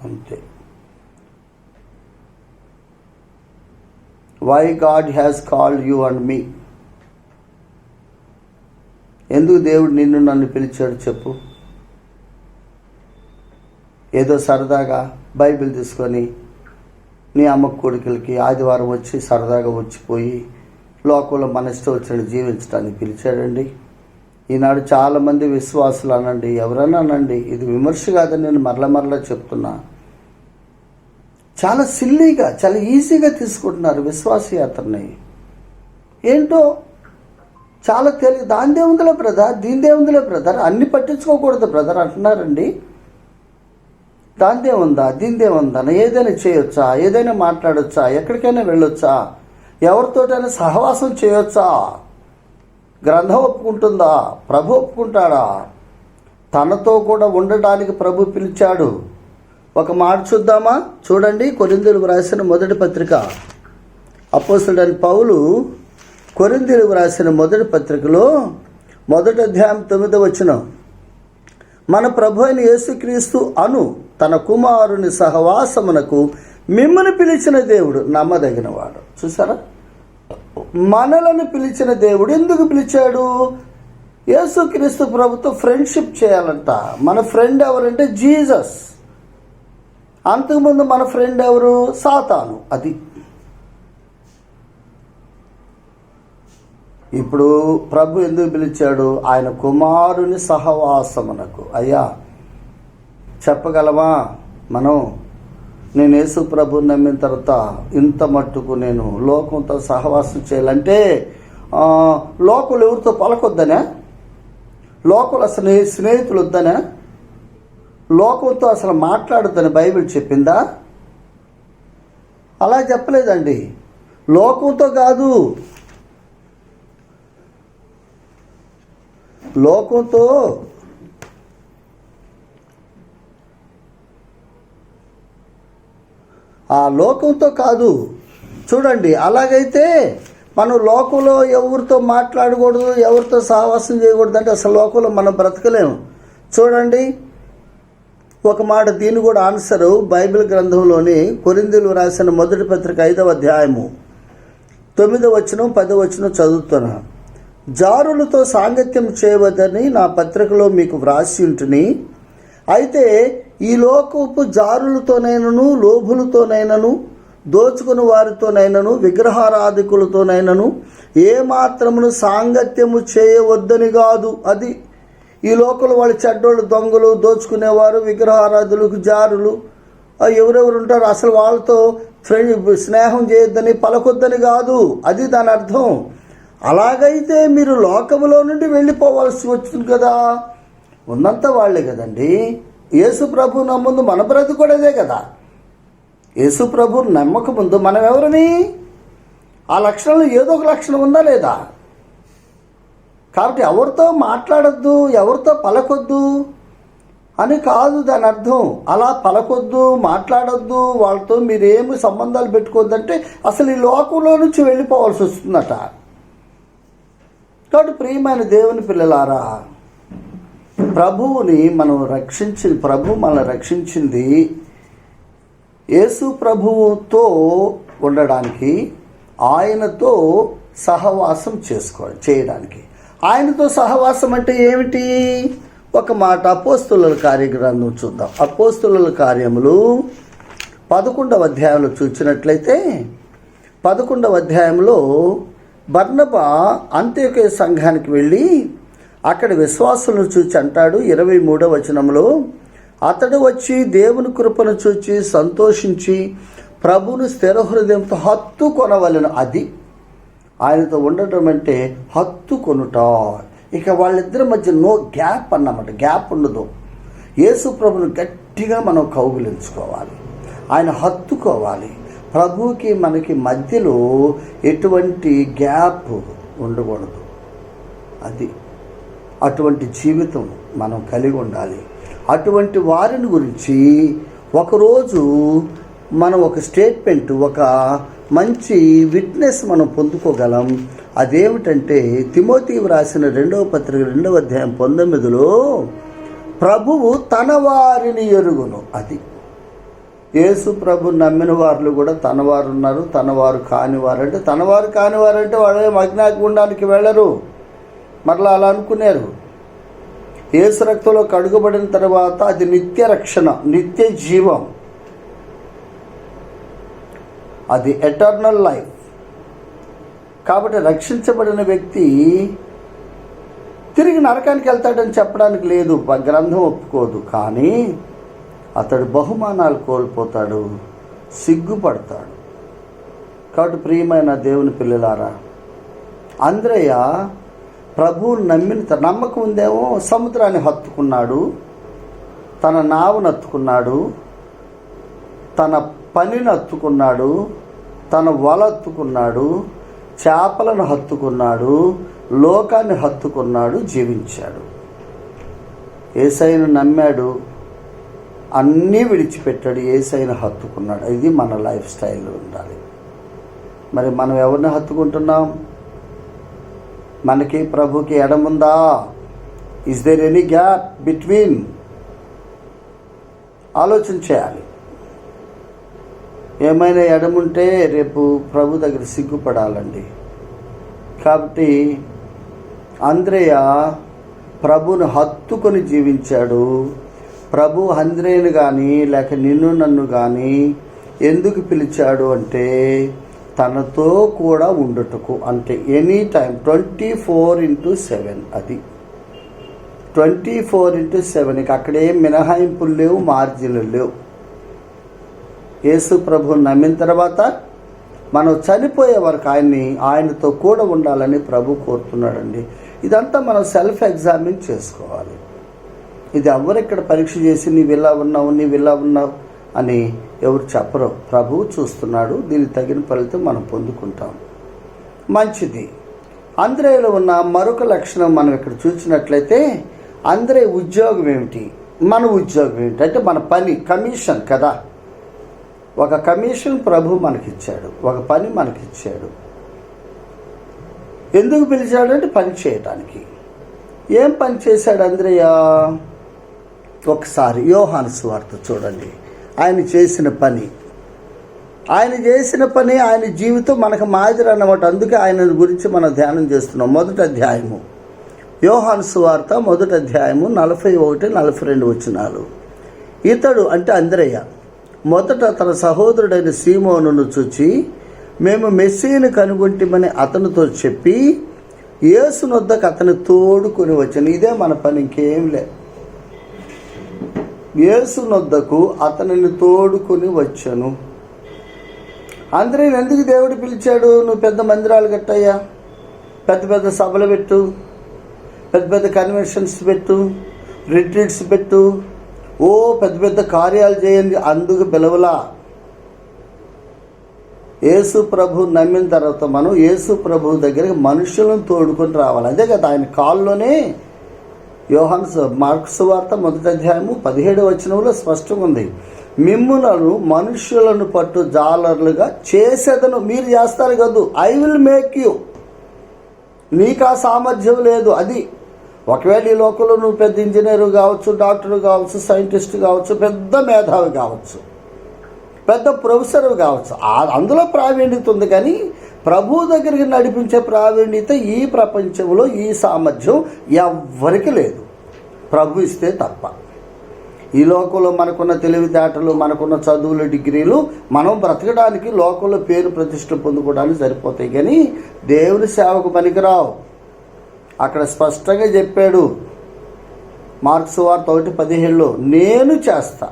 అంతే. Why God has called you and me. ఎందుకు దేవుడు నిన్ను నన్ను పిలిచాడు చెప్పు? ఏదో సరదాగా బైబిల్ తీసుకొని నీ అమ్మ కొడుకులకి ఆదివారం వచ్చి సరదాగా వచ్చిపోయి లోకంలో మన ఇష్టం వచ్చినట్టు జీవించడానికి పిలిచాడండి? ఈనాడు చాలామంది విశ్వాసులు అనండి, ఎవరైనా అనండి, ఇది విమర్శ కాదని నేను మరలా చెప్తున్నా, చాలా సిల్లీగా చాలా ఈజీగా తీసుకుంటున్నారు విశ్వాస యాత్రని. ఏంటో చాలా తెలియదు. దానిదే ఉందిలే బ్రదర్, దీనిదే ఉందిలే బ్రదర్, అన్ని పట్టించుకోకూడదు బ్రదర్ అంటున్నారండి. దానిదే ఉందా, దీనిదే ఉందా, ఏదైనా చేయొచ్చా, ఏదైనా మాట్లాడొచ్చా, ఎక్కడికైనా వెళ్ళొచ్చా, ఎవరితోటైనా సహవాసం చేయొచ్చా? గ్రంథం ఒప్పుకుంటుందా? ప్రభు ఒప్పుకుంటాడా? తనతో కూడా ఉండడానికి ప్రభు పిలిచాడు. ఒక మాట చూద్దామా? చూడండి, కొరింథీయులకు రాసిన మొదటి పత్రిక, అపోస్తలుడైన పౌలు కొరింథీయులకు రాసిన మొదటి పత్రికలో 1వ అధ్యాయం 9వ వచనం, మన ప్రభు అయిన యేసుక్రీస్తు అను తన కుమారుని సహవాసమునకు మిమ్మల్ని పిలిచిన దేవుడు నమ్మదగినవాడు. చూసారా, మనలను పిలిచిన దేవుడు ఎందుకు పిలిచాడు? యేసుక్రీస్తు ప్రభుతో ఫ్రెండ్షిప్ చేయాలంట. మన ఫ్రెండ్ ఎవరంటే జీసస్. అంతకుముందు మన ఫ్రెండ్ ఎవరు? సాతాను. అది ఇప్పుడు ప్రభు ఎందుకు పిలిచాడు? ఆయన కుమారుని సహవాసమునకు. అయ్యా చెప్పగలమా మనం? నేను యేసు ప్రభుని నమ్మిన తర్వాత ఇంత మట్టుకు నేను లోకంతో సహవాసం చేయాలంటే లోకులు ఎవరితో పలకొద్దనే? లోకులు అసలు స్నేహితులు వద్దనే? లోకంతో అసలు మాట్లాడొద్దని బైబిల్ చెప్పిందా? అలా చెప్పలేదండి. లోకంతో కాదు, లోకంతో లోకంతో కాదు. చూడండి, అలాగైతే మనం లోకంలో ఎవరితో మాట్లాడకూడదు, ఎవరితో సహవాసం చేయకూడదు అంటే అసలు లోకంలో మనం బ్రతకలేము. చూడండి, ఒక మాట దీన్ని కూడా ఆన్సరు బైబిల్ గ్రంథంలోని కొరింథీయులకు రాసిన మొదటి పత్రిక 5వ అధ్యాయము 9వ వచనం 10వ వచనం చదువుతున్నా. జారులతో సాంగత్యం చేయవద్దని నా పత్రికలో మీకు వ్రాసి ఉంటుని, అయితే ఈ లోకపు జారులతోనైనను లోభులతోనైనను దోచుకుని వారితోనైనను విగ్రహారాధికులతోనైనను ఏమాత్రమును సాంగత్యము చేయవద్దని కాదు. అది ఈ లోకల్ వాళ్ళు చెడ్డోళ్ళు, దొంగలు, దోచుకునేవారు, విగ్రహారాధులకు జారులు ఎవరెవరు ఉంటారు, అసలు వాళ్ళతో స్నేహం చేయొద్దని, పలకొద్దని కాదు. అది దాని అర్థం. అలాగైతే మీరు లోకములో నుండి వెళ్ళిపోవాల్సి వచ్చింది కదా. ఉన్నంత వాళ్ళే కదండి. యేసు ప్రభు నమ్ముందు మన బ్రతుకుడేదే కదా. యేసు ప్రభు నమ్మక ముందు మనం ఎవరిని? ఆ లక్షణంలో ఏదో ఒక లక్షణం ఉందా లేదా? కాబట్టి ఎవరితో మాట్లాడొద్దు, ఎవరితో పలకొద్దు అని కాదు దాని అర్థం. అలా పలకొద్దు, మాట్లాడొద్దు, వాళ్ళతో మీరేమి సంబంధాలు పెట్టుకోవద్దంటే అసలు ఈ లోకంలో నుంచి వెళ్ళిపోవాల్సి వస్తుందట. కాబట్టి ప్రియమైన దేవుని పిల్లలారా, ప్రభువుని మనం ప్రభు మనల్ని రక్షించింది యేసు ప్రభువుతో ఉండడానికి, ఆయనతో సహవాసం చేయడానికి. ఆయనతో సహవాసం అంటే ఏమిటి? ఒక మాట అపోస్తలుల కార్యగ్రంథం చూద్దాం. అపోస్తలుల కార్యములు 11వ అధ్యాయంలో చూసినట్లయితే 11వ అధ్యాయంలో బర్నబా అంత్యోక్య సంఘానికి వెళ్ళి అక్కడ విశ్వాసులను చూచి అంటాడు 23వ వచనంలో, అతడు వచ్చి దేవుని కృపను చూచి సంతోషించి ప్రభువును స్థిర హృదయంతో హత్తుకొనవలెను. అది ఆయనతో ఉండటం అంటే హత్తుకొనుట. ఇక వాళ్ళిద్దరి మధ్య నో గ్యాప్ అన్నమాట. గ్యాప్ ఉండదు. యేసు ప్రభును గట్టిగా మనం కౌగిలించుకోవాలి, ఆయన హత్తుకోవాలి. ప్రభువుకి మనకి మధ్యలో ఎటువంటి గ్యాప్ ఉండకూడదు. అది అటువంటి జీవితం మనం కలిగి ఉండాలి. అటువంటి వారిని గురించి ఒకరోజు మనం ఒక స్టేట్మెంట్, ఒక మంచి విట్నెస్ మనం పొందుకోగలం. అదేమిటంటే తిమోతికి రాసిన 2వ పత్రిక 2వ అధ్యాయం 19లో ప్రభువు తన వారిని ఎరుగును. అది యేసు ప్రభు నమ్మిన వారు కూడా తనవారు ఉన్నారు, తనవారు కానివారంటే వాళ్ళే అగ్నిగుండానికి వెళ్ళరు. మరలా అలా అనుకున్నారు. యేసు రక్తంలో కడుగబడిన తర్వాత అది నిత్య రక్షణ, నిత్య జీవం, అది ఎటర్నల్ లైఫ్. కాబట్టి రక్షించబడిన వ్యక్తి తిరిగి నరకానికి వెళ్తాడని చెప్పడానికి లేదు, గ్రంథం ఒప్పుకోదు. కానీ అతడు బహుమానాలు కోల్పోతాడు, సిగ్గుపడతాడు. కాబట్టి ప్రియమైన దేవుని పిల్లలారా, అంద్రయ్య ప్రభువుని నమ్మకం ఉందేమో సముద్రాన్ని హత్తుకున్నాడు, తన నావును హత్తుకున్నాడు, తన పనిని హత్తుకున్నాడు, తన వల హత్తుకున్నాడు, చేపలను హత్తుకున్నాడు, లోకాన్ని హత్తుకున్నాడు, జీవించాడు. యేసయ్యను నమ్మాడు, అన్నీ విడిచిపెట్టాడు, యేసయ్యను హత్తుకున్నాడు. ఇది మన లైఫ్ స్టైల్లో ఉండాలి. మరి మనం ఎవరిని హత్తుకుంటున్నాం? మనకి ప్రభుకి ఎడముందా? Is there any gap between? ఆలోచన చేయాలి. ఏమైనా ఎడముంటే రేపు ప్రభు దగ్గర సిగ్గుపడాలండి. కాబట్టి అంద్రేయ ప్రభును హత్తుకొని జీవించాడు. ప్రభు అంద్రేయుని కానీ లేక నిన్ను నన్ను కానీ ఎందుకు పిలిచాడు అంటే తనతో కూడా ఉండుటకు. అంటే ఎనీ టైం 24/7. అది 24/7. ఇక అక్కడే మినహాయింపులు లేవు, మార్జిన్లు లేవు. యేసు ప్రభువుని నమ్మిన తర్వాత మనం చనిపోయే వరకు ఆయనతో కూడా ఉండాలని ప్రభు కోరుతున్నాడండి. ఇదంతా మనం సెల్ఫ్ ఎగ్జామిన్ చేసుకోవాలి. ఇది ఎవరు ఇక్కడ పరీక్ష చేసి నీవు ఇలా ఉన్నావు అని ఎవరు చెప్పరు. ప్రభువు చూస్తున్నాడు. దీనికి తగిన ఫలితం మనం పొందుకుంటాం. మంచిది. అంద్రేయులో ఉన్న మరొక లక్షణం మనం ఇక్కడ చూసినట్లయితే, అంద్రే ఉద్యోగం ఏమిటి, మన ఉద్యోగం ఏమిటి అంటే మన పని, కమిషన్ కదా. ఒక కమిషన్ ప్రభు మనకిచ్చాడు, ఒక పని మనకిచ్చాడు. ఎందుకు పిలిచాడు అంటే పని చేయటానికి. ఏం పని చేశాడు అంద్రయ్య? ఒకసారి యోహాను సువార్త చూడండి. ఆయన చేసిన పని, ఆయన జీవితం మనకు మాదిరి అన్నమాట. అందుకే ఆయన గురించి మనం ధ్యానం చేస్తున్నాం. 1వ అధ్యాయము యోహాను సువార్త 1వ అధ్యాయము 41-42 వచనాలు. ఇతడు అంటే అంద్రయ్య మొదట తన సహోదరుడైన సీమోనును చూచి, మేము మెస్సీని కనుగొంటిమని అతనితో చెప్పి యేసునొద్దకు అతని తోడుకొని వచ్చాను. ఇదే మన పని, ఇంకేం లే. యేసునొద్దకు అతనిని తోడుకొని వచ్చాను. అందరిని ఎందుకు దేవుడు పిలిచాడు? నువ్వు పెద్ద మందిరాలు కట్టయ్యా, పెద్ద పెద్ద సభలు పెట్టు, పెద్ద పెద్ద కన్వెన్షన్స్ పెట్టు, రిట్రీట్స్ పెట్టు, ఓ పెద్ద పెద్ద కార్యాలు చేయండి, అందుకు పిలవలా. యేసు ప్రభు నమ్మిన తర్వాత మనం యేసు ప్రభు దగ్గరికి మనుషులను తోడుకొని రావాలి. అదే కదా ఆయన కాల్లోనే యోహాను మార్కు సువార్త 1వ అధ్యాయము 17వ వచనంలో స్పష్టంగా ఉంది, మిమ్ములను మనుషులను పట్టు జాలర్లుగా చేసేదను. మీరు చేస్తారు కాదు, ఐ విల్ మేక్ యూ. నీకు ఆ సామర్థ్యం లేదు. అది ఒకవేళ ఈ లోకంలో నువ్వు పెద్ద ఇంజనీరు కావచ్చు, డాక్టర్ కావచ్చు, సైంటిస్ట్ కావచ్చు, పెద్ద మేధావి కావచ్చు, పెద్ద ప్రొఫెసర్ కావచ్చు, అందులో ప్రావీణ్యత ఉంది. కానీ ప్రభు దగ్గరికి నడిపించే ప్రావీణ్యత ఈ ప్రపంచంలో, ఈ సామర్థ్యం ఎవ్వరికి లేదు, ప్రభు ఇస్తే తప్ప. ఈ లోకంలో మనకున్న తెలివితేటలు, మనకున్న చదువులు, డిగ్రీలు మనం బ్రతకడానికి, లోకంలో పేరు ప్రతిష్ట పొందుకోవడానికి సరిపోతాయి. కానీ దేవుని సేవకు పనికిరావు. అక్కడ స్పష్టంగా చెప్పాడు మార్కు సువార్త 1:17లో, నేను చేస్తా,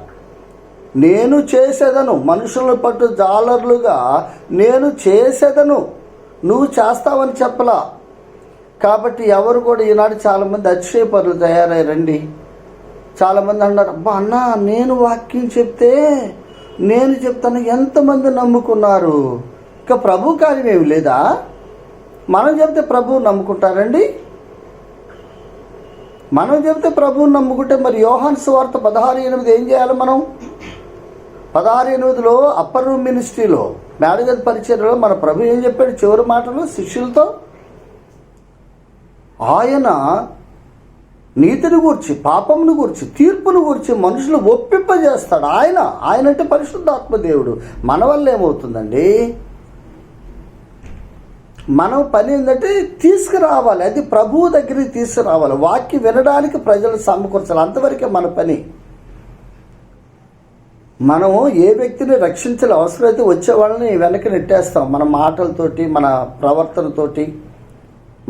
నేను చేసేదను, మనుషులను పట్టు జాలర్లుగా నేను చేసేదను, నువ్వు చేస్తావని చెప్పలా. కాబట్టి ఎవరు కూడా ఈనాడు చాలామంది అతిశయపరులు తయారయ్యారండి. చాలామంది అన్నారు, అబ్బా అన్న నేను వాక్యం చెప్తే నేను చెప్తాను, ఎంతమంది నమ్ముకున్నారు, ఇక ప్రభు కార్యం ఏమి లేదా? మనం చెప్తే ప్రభువు నమ్ముకుంటారండి? మనం చెప్తే ప్రభువుని నమ్ముకుంటే మరి యోహాను సువార్త 16:8 ఏం చేయాలి మనం? 16:8లో అప్పర్ రూమ్ మినిస్ట్రీలో, మేడగది పరిచర్యలో మన ప్రభు ఏం చెప్పాడు? చివరి మాటలు శిష్యులతో ఆయన నీతిని గూర్చి, పాపమును గూర్చి, తీర్పును గూర్చి మనుషులు ఒప్పింపజేస్తాడు. ఆయన అంటే పరిశుద్ధాత్మ దేవుడు. మన వల్ల ఏమవుతుందండి? మనం పని ఏంటంటే తీసుకురావాలి, అది ప్రభువు దగ్గరికి తీసుకురావాలి, వాక్యం వినడానికి ప్రజలు సమకూర్చాలి, అంతవరకే మన పని. మనం ఏ వ్యక్తిని రక్షించాలి, అవసరమైతే వచ్చే వాళ్ళని వెనక్కి నెట్టేస్తాం మన మాటలతోటి, మన ప్రవర్తనతోటి,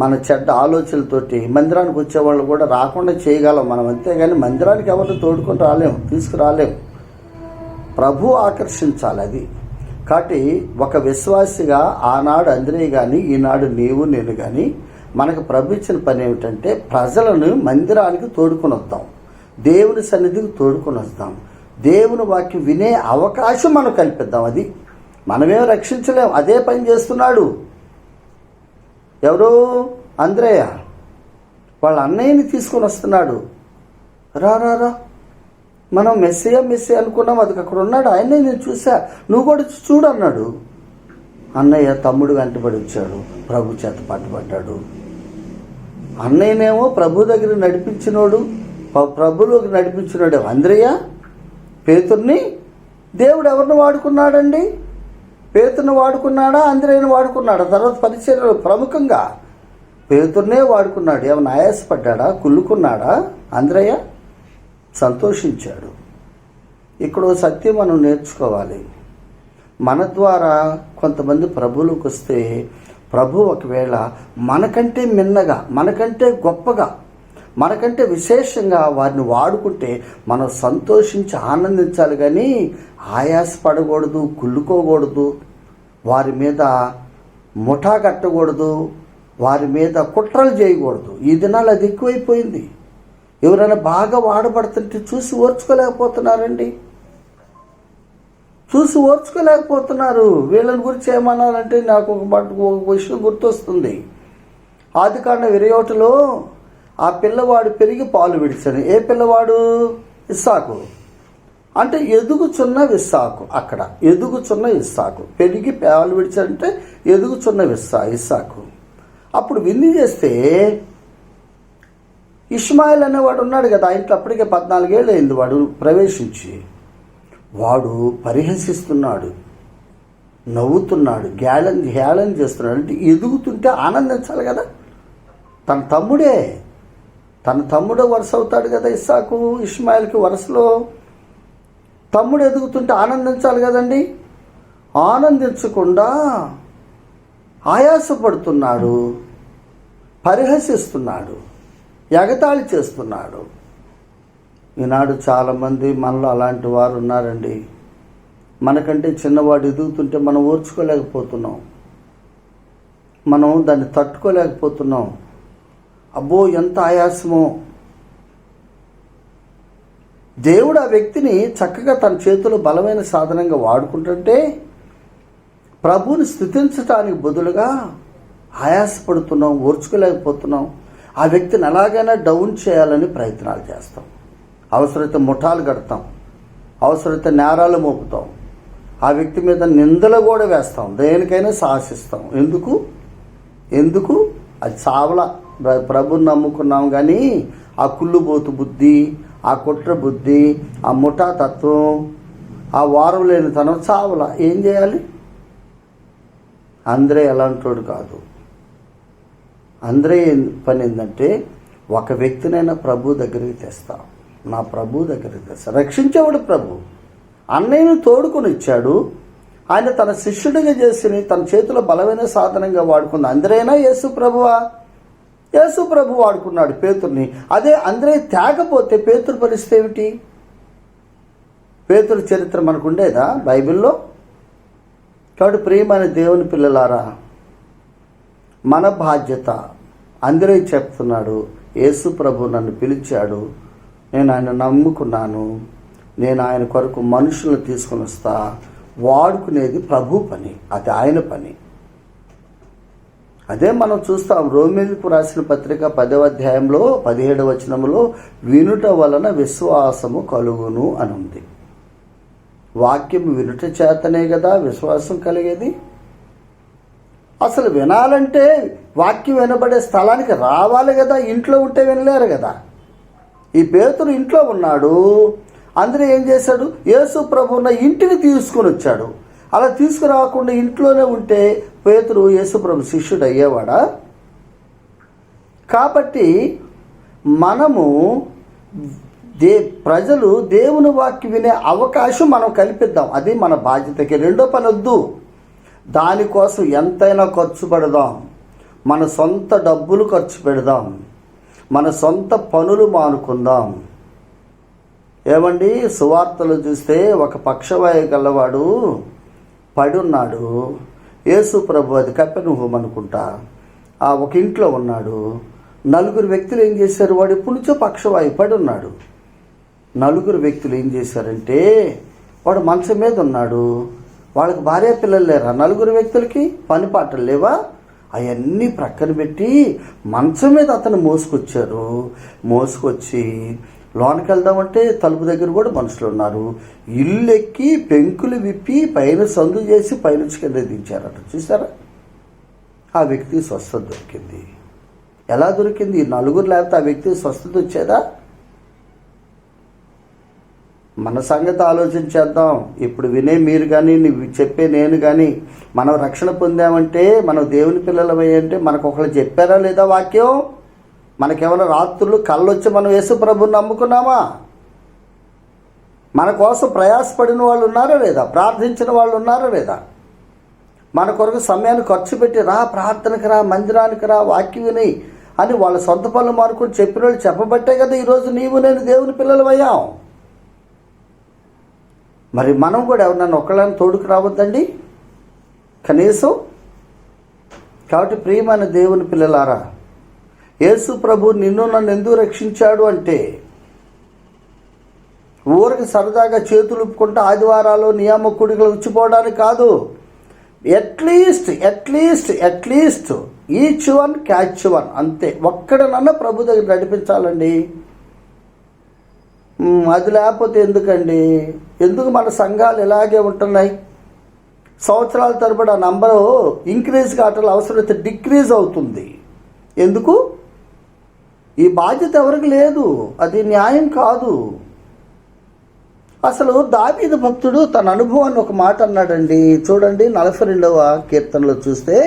మన చెడ్డ ఆలోచనలతోటి. మందిరానికి వచ్చేవాళ్ళు కూడా రాకుండా చేయగలం మనం, అంతేగాని మందిరానికి ఎవరిని తోడుకొని రాలేము, తీసుకురాలేము. ప్రభు ఆకర్షించాలి అది. కాబట్టి ఒక విశ్వాసిగా ఆనాడు అంద్రేయ కానీ, ఈనాడు నీవు నేను కానీ, మనకు ప్రభు ఇచ్చిన పని ఏమిటంటే ప్రజలను మందిరానికి తోడుకొని వద్దాం, దేవుని సన్నిధికి తోడుకొని వద్దాం, దేవుని వాక్యం వినే అవకాశం మనం కల్పిద్దాం. అది మనమేం రక్షించలేం, అదే పని చేస్తున్నాడు. ఎవరు? అంద్రేయ వాళ్ళ అన్నయ్యని తీసుకొని వస్తున్నాడు. రా మనం మెస్సీ అనుకున్నాం, అది అక్కడ ఉన్నాడు, ఆయనే నేను చూసా, నువ్వు కూడా చూడు అన్నాడు. అన్నయ్య తమ్ముడు వెంటబడి వచ్చాడు, ప్రభు చేత పట్టుబడ్డాడు. అన్నయ్యనేమో ప్రభు దగ్గర నడిపించినోడు, ప్రభులోకి నడిపించినాడు అంద్రేయ. పేతుర్ని దేవుడు ఎవరిని వాడుకున్నాడండి? పేతుర్ని వాడుకున్నాడా, అంద్రేయని వాడుకున్నాడా? తర్వాత పరిచర్యలో ప్రముఖంగా పేతుర్నే వాడుకున్నాడు. ఏమైనా ఆయాసపడ్డా, కుళ్ళుకున్నాడా? అంద్రేయ సంతోషించాడు. ఇక్కడ సత్యం మనం నేర్చుకోవాలి. మన ద్వారా కొంతమంది ప్రభువులోకి వస్తే, ప్రభు ఒకవేళ మనకంటే మిన్నగా, మనకంటే గొప్పగా, మనకంటే విశేషంగా వారిని వాడుకుంటే మనం సంతోషించి ఆనందించాలి. కానీ ఆయాసపడకూడదు, కుళ్ళుకోకూడదు, వారి మీద ముఠా కట్టకూడదు, వారి మీద కుట్రలు చేయకూడదు. ఈ దినాలు అది ఎక్కువైపోయింది. ఎవరైనా బాగా వాడబడుతుంటే చూసి ఓర్చుకోలేకపోతున్నారండి, చూసి ఓర్చుకోలేకపోతున్నారు. వీళ్ళని గురించి ఏమన్నారంటే నాకు ఒక విషయం గుర్తొస్తుంది. ఆదికాండం 21లో ఆ పిల్లవాడు పెరిగి పాలు విడిచాను. ఏ పిల్లవాడు? ఇస్సాకు. అంటే ఎదుగుచున్న ఇస్సాకు. అక్కడ ఎదుగుచున్న ఇస్సాకు పెరిగి పాలు విడిచాడంటే ఎదుగుచున్న ఇస్సాకు. అప్పుడు విందు చేస్తే ఇష్మాయిల్ అనేవాడు ఉన్నాడు కదా, ఇంట్లో అప్పటికే 14 ఏళ్ళు అయింది వాడు ప్రవేశించి. వాడు పరిహసిస్తున్నాడు, నవ్వుతున్నాడు, హేళన చేస్తున్నాడు. అంటే ఎదుగుతుంటే ఆనందించాలి కదా. తన తమ్ముడే వరుస అవుతాడు కదా ఇస్సాకు, ఇష్మాయిల్కి వరుసలో. తమ్ముడు ఎదుగుతుంటే ఆనందించాలి కదండి. ఆనందించకుండా ఆయాసపడుతున్నాడు, పరిహసిస్తున్నాడు, ఎగతాళి చేస్తున్నాడు. ఈనాడు చాలామంది మనలో అలాంటి వారు ఉన్నారండి. మనకంటే చిన్నవాడు ఎదుగుతుంటే మనం ఓర్చుకోలేకపోతున్నాం, మనం దాన్ని తట్టుకోలేకపోతున్నాం. అబ్బో ఎంత ఆయాసమో. దేవుడు ఆ వ్యక్తిని చక్కగా తన చేతిలో బలమైన సాధనంగా వాడుకుంటుంటే ప్రభువుని స్తుతించడానికి బదులుగా ఆయాసపడుతున్నాం, ఓర్చుకోలేకపోతున్నాం. ఆ వ్యక్తిని ఎలాగైనా డౌన్ చేయాలని ప్రయత్నాలు చేస్తాం. అవసరమైతే ముఠాలు కడతాం, అవసరమైతే నేరాలు మోపుతాం, ఆ వ్యక్తి మీద నిందలు కూడా వేస్తాం, దేనికైనా సాహసిస్తాం. ఎందుకు అది చావల. ప్రభుని నమ్ముకున్నాం కానీ ఆ కుళ్ళుబోతు బుద్ధి, ఆ కుట్ర బుద్ధి, ఆ ముఠా తత్వం, ఆ వారం లేని తనం చావల. ఏం చేయాలి? అందరే ఎలాంటోడు కాదు. అందరే పని ఏంటంటే ఒక వ్యక్తినైనా ప్రభు దగ్గరికి తెస్తా, నా ప్రభు దగ్గరికి తెస్తా. రక్షించేవాడు ప్రభు. అన్నయ్యను తోడుకొని ఇచ్చాడు. ఆయన తన శిష్యుడిగా చేసి తన చేతిలో బలమైన సాధనంగా వాడుకుంది. అందరైనా యేసు ప్రభువా? యేసు ప్రభు వాడుకున్నాడు పేతుర్ని. అదే అందరే తేకపోతే పేతురు పరిస్థితి ఏమిటి? పేతురు చరిత్ర మనకు ఉండేదా బైబిల్లో? కాబట్టి ప్రియమైన దేవుని పిల్లలారా, మన బాధ్యత. అందరే చెప్తున్నాడు, యేసు ప్రభు నన్ను పిలిచాడు, నేను ఆయన నమ్ముకున్నాను, నేను ఆయన కొరకు మనుషులను తీసుకొని వస్తా. వాడుకునేది ప్రభు పని, అది ఆయన పని. అదే మనం చూస్తాం. రోమీయులకు రాసిన పత్రిక 10వ అధ్యాయంలో 17వ వచనంలో వినుట వలన విశ్వాసము కలుగును అని ఉంది. వాక్యం వినుట చేతనే కదా విశ్వాసం కలిగేది. అసలు వినాలంటే వాక్యం వినబడే స్థలానికి రావాలి కదా. ఇంట్లో ఉంటే వినలేరు కదా. ఈ పేతురు ఇంట్లో ఉన్నాడు. అందరూ ఏం చేశాడు? యేసు ప్రభు ఉన్న ఇంటిని తీసుకుని వచ్చాడు. అలా తీసుకురాకుండా ఇంట్లోనే ఉంటే పేతురు యేసు ప్రభు శిష్యుడు అయ్యేవాడా? కాబట్టి మనము ప్రజలు దేవుని వాక్యం వినే అవకాశం మనం కల్పిద్దాం. అది మన బాధ్యతకి. రెండో పని వద్దు. దానికోసం ఎంతైనా ఖర్చు పెడదాం, మన సొంత డబ్బులు ఖర్చు పెడదాం, మన సొంత పనులు మానుకుందాం. ఏమండి, సువార్తలు చూస్తే ఒక పక్షవాయు గలవాడు పడి ఉన్నాడు. యేసు ప్రభు అది కపెర్నహూము అనుకుంటా ఒక ఇంట్లో ఉన్నాడు. 4 వ్యక్తులు ఏం చేశారు? వాడు ఎప్పటి నుంచో పక్షవాయు పడి ఉన్నాడు. 4 వ్యక్తులు ఏం చేశారంటే, వాడు మంచం మీద ఉన్నాడు, వాళ్ళకి భార్య పిల్లలు లేరా? 4 వ్యక్తులకి పని పాటలు లేవా? అవన్నీ ప్రక్కన పెట్టి మంచం మీద అతను మోసుకొచ్చారు. మోసుకొచ్చి లోనికి వెళ్దామంటే తలుపు దగ్గర కూడా మనుషులు ఉన్నారు. ఇల్లు ఎక్కి పెంకులు విప్పి పైన సందు చేసి పైనుంచి కింద దించారట. చూసారా? ఆ వ్యక్తికి స్వస్థత దొరికింది. ఎలా దొరికింది? 4 లేకపోతే ఆ వ్యక్తికి స్వస్థత వచ్చేదా? మన సంగతి ఆలోచించేద్దాం. ఇప్పుడు వినే మీరు కానీ, చెప్పే నేను కానీ, మనం రక్షణ పొందామంటే, మనం దేవుని పిల్లలమయ్యంటే మనకు ఒకళ్ళు చెప్పారా లేదా వాక్యం? మనకేమైనా రాత్రులు కళ్ళొచ్చి మనం యేసు ప్రభుని నమ్ముకున్నామా? మన కోసం ప్రయాసపడిన వాళ్ళు ఉన్నారా లేదా? ప్రార్థించిన వాళ్ళు ఉన్నారా లేదా? మన కొరకు సమయాన్ని ఖర్చు పెట్టి రా, ప్రార్థనకు రా, మందిరానికి రా, వాక్యం విని అని వాళ్ళ సొంత పనులు మానుకుని చెప్పిన వాళ్ళు చెప్పబట్టే కదా ఈరోజు నీవు నేను దేవుని పిల్లలమయ్యాం. మరి మనం కూడా ఎవరినైనా ఒక్కళ్ళని తోడుకు రావద్దండి కనీసం? కాబట్టి ప్రియమైన దేవుని పిల్లలారా, యేసు ప్రభు నిన్ను నన్ను ఎందుకు రక్షించాడు అంటే, ఊరికి సరదాగా చేతులు ఊపుకుంటూ ఆదివారాలు నియామకుడిగా వచ్చిపోవడానికి కాదు. At least each one catch one, అంతే. ఒక్కడనన్నా ప్రభు దగ్గర నడిపించాలండి. అది లేకపోతే ఎందుకండి? ఎందుకు మన సంఘాలు ఇలాగే ఉంటున్నాయి? సంవత్సరాల తరబడి ఆ నంబరు ఇంక్రీజ్ కావటం అవసరమైతే డిక్రీజ్ అవుతుంది. ఎందుకు? ఈ బాధ్యత ఎవరికి లేదు. అది న్యాయం కాదు. అసలు దావీదు భక్తుడు తన అనుభవాన్ని ఒక మాట అన్నాడండి. చూడండి, 42వ కీర్తనలో చూస్తే,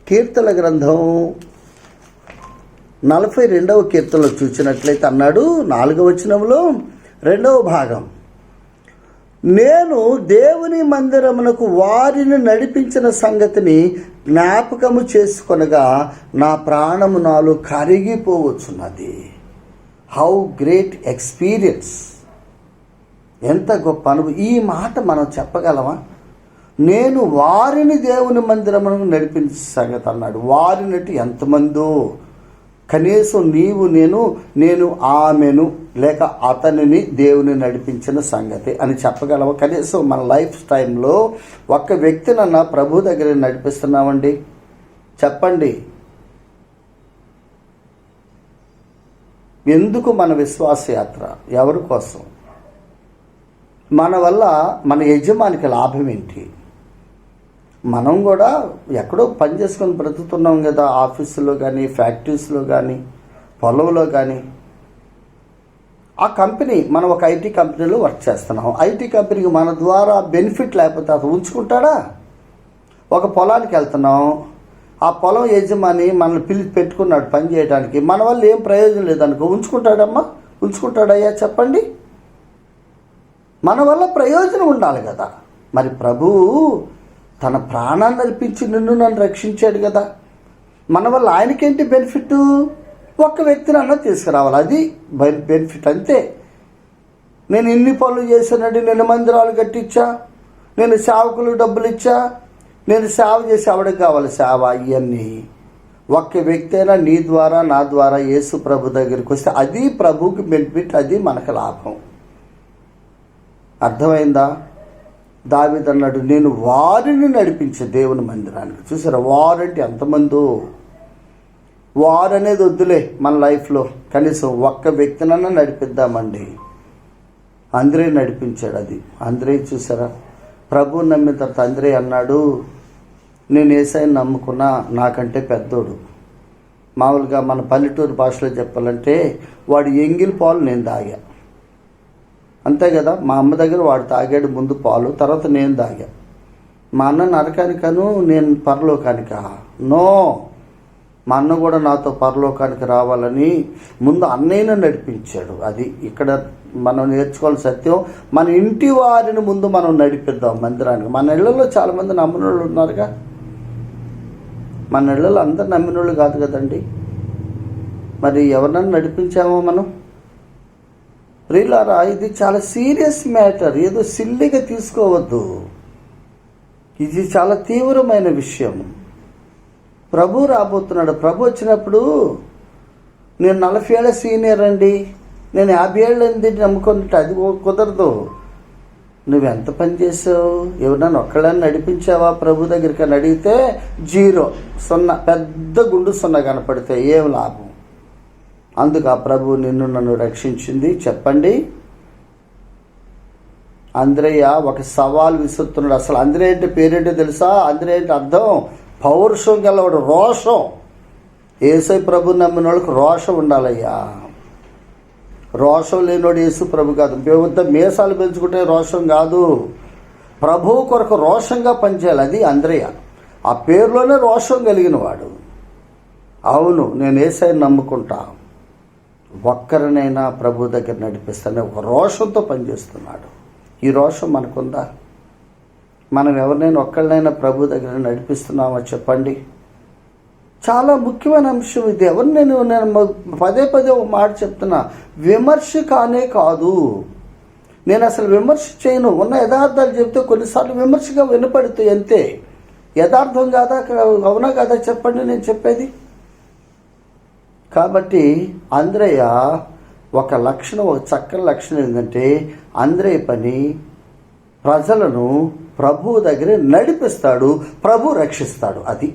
కీర్తన గ్రంథం 42వ కీర్తనలో చూసినట్లయితే అన్నాడు, 4వ వచనంలో 2వ భాగం, నేను దేవుని మందిరమునకు వారిని నడిపించిన సంగతిని జ్ఞాపకము చేసుకొనగా నా ప్రాణము నాలో కరిగిపోవచ్చున్నది. How great experience! ఎంత గొప్ప అనుభవం! ఈ మాట మనం చెప్పగలమా? నేను వారిని దేవుని మందిరమునకు నడిపించే సంగతి అన్నాడు. వారినట్టు ఎంతమందో, కనీసం నీవు నేను ఆమెను లేక అతనిని దేవుని నడిపించిన సంగతి అని చెప్పగలవా? కనీసం మన లైఫ్ టైంలో ఒక్క వ్యక్తినన్నా ప్రభు దగ్గర నడిపిస్తున్నామండి? చెప్పండి. ఎందుకు మన విశ్వాస యాత్ర? ఎవరి కోసం? మన వల్ల మన యజమానికి లాభం ఏంటి? మనం కూడా ఎక్కడో పని చేసుకొని బ్రతుకుతున్నాం కదా, ఆఫీసులో కానీ, ఫ్యాక్టరీస్లో కానీ, పొలంలో కానీ. ఆ కంపెనీ, మనం ఒక ఐటీ కంపెనీలో వర్క్ చేస్తున్నాం. ఐటీ కంపెనీకి మన ద్వారా బెనిఫిట్ లేకపోతే అతను ఉంచుకుంటాడా? ఒక పొలానికి వెళ్తున్నాం, ఆ పొలం యజమాని మనల్ని పెట్టుకున్నాడు పని చేయడానికి, మన వల్ల ఏం ప్రయోజనం లేదనుకో, ఉంచుకుంటాడమ్మా? ఉంచుకుంటాడయ్యా? చెప్పండి. మన వల్ల ప్రయోజనం ఉండాలి కదా. మరి ప్రభువు తన ప్రాణాన్ని అర్పించి నన్ను రక్షించాడు కదా. మన వల్ల ఆయనకేంటి బెనిఫిట్? ఒక్క వ్యక్తిని అన్నా తీసుకురావాలి, అది బెనిఫిట్, అంతే. నేను ఇన్ని పనులు చేశానండి, నేను మందిరాలు కట్టించా, నేను సేవకులు డబ్బులు ఇచ్చా, నేను సేవ చేసి ఎవడికి కావాలి సేవ? ఇవన్నీ ఒక్క వ్యక్తి అయినా నీ ద్వారా నా ద్వారా యేసు ప్రభు దగ్గరికి వస్తే అది ప్రభువుకి బెనిఫిట్, అది మనకు లాభం. అర్థమైందా? దావీదు అన్నాడు, నేను వారిని నడిపించే దేవుని మందిరానికి. చూసారా, వారంటే ఎంతమందో. వారు అనేది వద్దులే మన లైఫ్లో, కనీసం ఒక్క వ్యక్తినన్నా నడిపిద్దామండి. అంద్రే నడిపించాడు. అది అంద్రే చూసారా, ప్రభువు నమ్మిన తర్వాత అంద్రే అన్నాడు, నేను యేసయ్యని నమ్ముకున్నా, నాకంటే పెద్దోడు. మామూలుగా మన పల్లెటూరు భాషలో చెప్పాలంటే వాడు ఎంగిల్ పాలు నేను తాగా, అంతే కదా. మా అమ్మ దగ్గర వాడు తాగాడు ముందు పాలు, తర్వాత నేను తాగా. మా అన్న నరకానికను, నేను పరలోకానిక? నో, మా అన్న కూడా నాతో పరలోకానికి రావాలని ముందు అన్నయ్యను నడిపించాడు. అది ఇక్కడ మనం నేర్చుకోవాల్సిన సత్యం. మన ఇంటి వారిని ముందు మనం నడిపిద్దాం మందిరానికి. మన ఇళ్లలో చాలామంది నమ్మినోళ్ళు ఉన్నారుగా. మన ఇళ్లలో అందరు నమ్మినోళ్ళు కాదు కదండి. మరి ఎవరినైనా నడిపించామో మనం? ప్రియులారా, ఇది చాలా సీరియస్ మ్యాటర్, ఏదో సిల్లిగా తీసుకోవద్దు. ఇది చాలా తీవ్రమైన విషయం. ప్రభు రాబోతున్నాడు. ప్రభు వచ్చినప్పుడు నేను 40 ఏళ్ళ సీనియర్ అండి, నేను 50 ఏళ్ళు అంది నమ్ముకుంటే అది కుదరదు. నువ్వెంత పని చేసావు? ఎవరన్నా ఒక్కళ్ళని నడిపించావా ప్రభు దగ్గరికి అని అడిగితే 0, 0, పెద్ద గుండు 0 కనపడితే ఏం లాభం? అందుకు ఆ ప్రభు నన్ను రక్షించింది. చెప్పండి. అంద్రయ్య ఒక సవాల్ విసురుతున్నాడు. అసలు అంద్రయ్య అంటే పేరేంటో తెలుసా? అంద్రయ్య అంటే అర్థం పౌరుషం గలవాడు, రోషం. యేసయ్య ప్రభు నమ్మిన వాళ్ళకి రోషం ఉండాలయ్యా. రోషం లేనివాడు యేసు ప్రభు కాదు. పెద్ద మీసాలు పెంచుకుంటే రోషం కాదు. ప్రభువు కొరకు రోషంగా పనిచేయాలి. అది అంద్రయ్య. ఆ పేరులోనే రోషం కలిగిన వాడు. అవును, నేను యేసయ్యని నమ్ముకుంటా, ఒక్కరినైనా ప్రభు దగ్గర నడిపిస్తానే ఒక రోషంతో పనిచేస్తున్నాడు. ఈ రోషం మనకుందా? మనం ఎవరినైనా ఒక్కళ్ళనైనా ప్రభు దగ్గర నడిపిస్తున్నామో చెప్పండి. చాలా ముఖ్యమైన అంశం ఇది. ఎవరు నేను పదే ఒక మాట చెప్తున్నా, విమర్శ కానే కాదు. నేను అసలు విమర్శ చేయను. ఉన్న యథార్థాలు చెప్తే కొన్నిసార్లు విమర్శగా వినపడుతాయి, అంతే. యథార్థం కాదా? అవునా కాదా? చెప్పండి నేను చెప్పేది. కాబట్టి అంద్రయ్య ఒక లక్షణం, ఒక చక్కని లక్షణం ఏంటంటే, అంద్రయ్య పని ప్రజలను ప్రభువు దగ్గర నడిపిస్తాడు, ప్రభు రక్షిస్తాడు. అది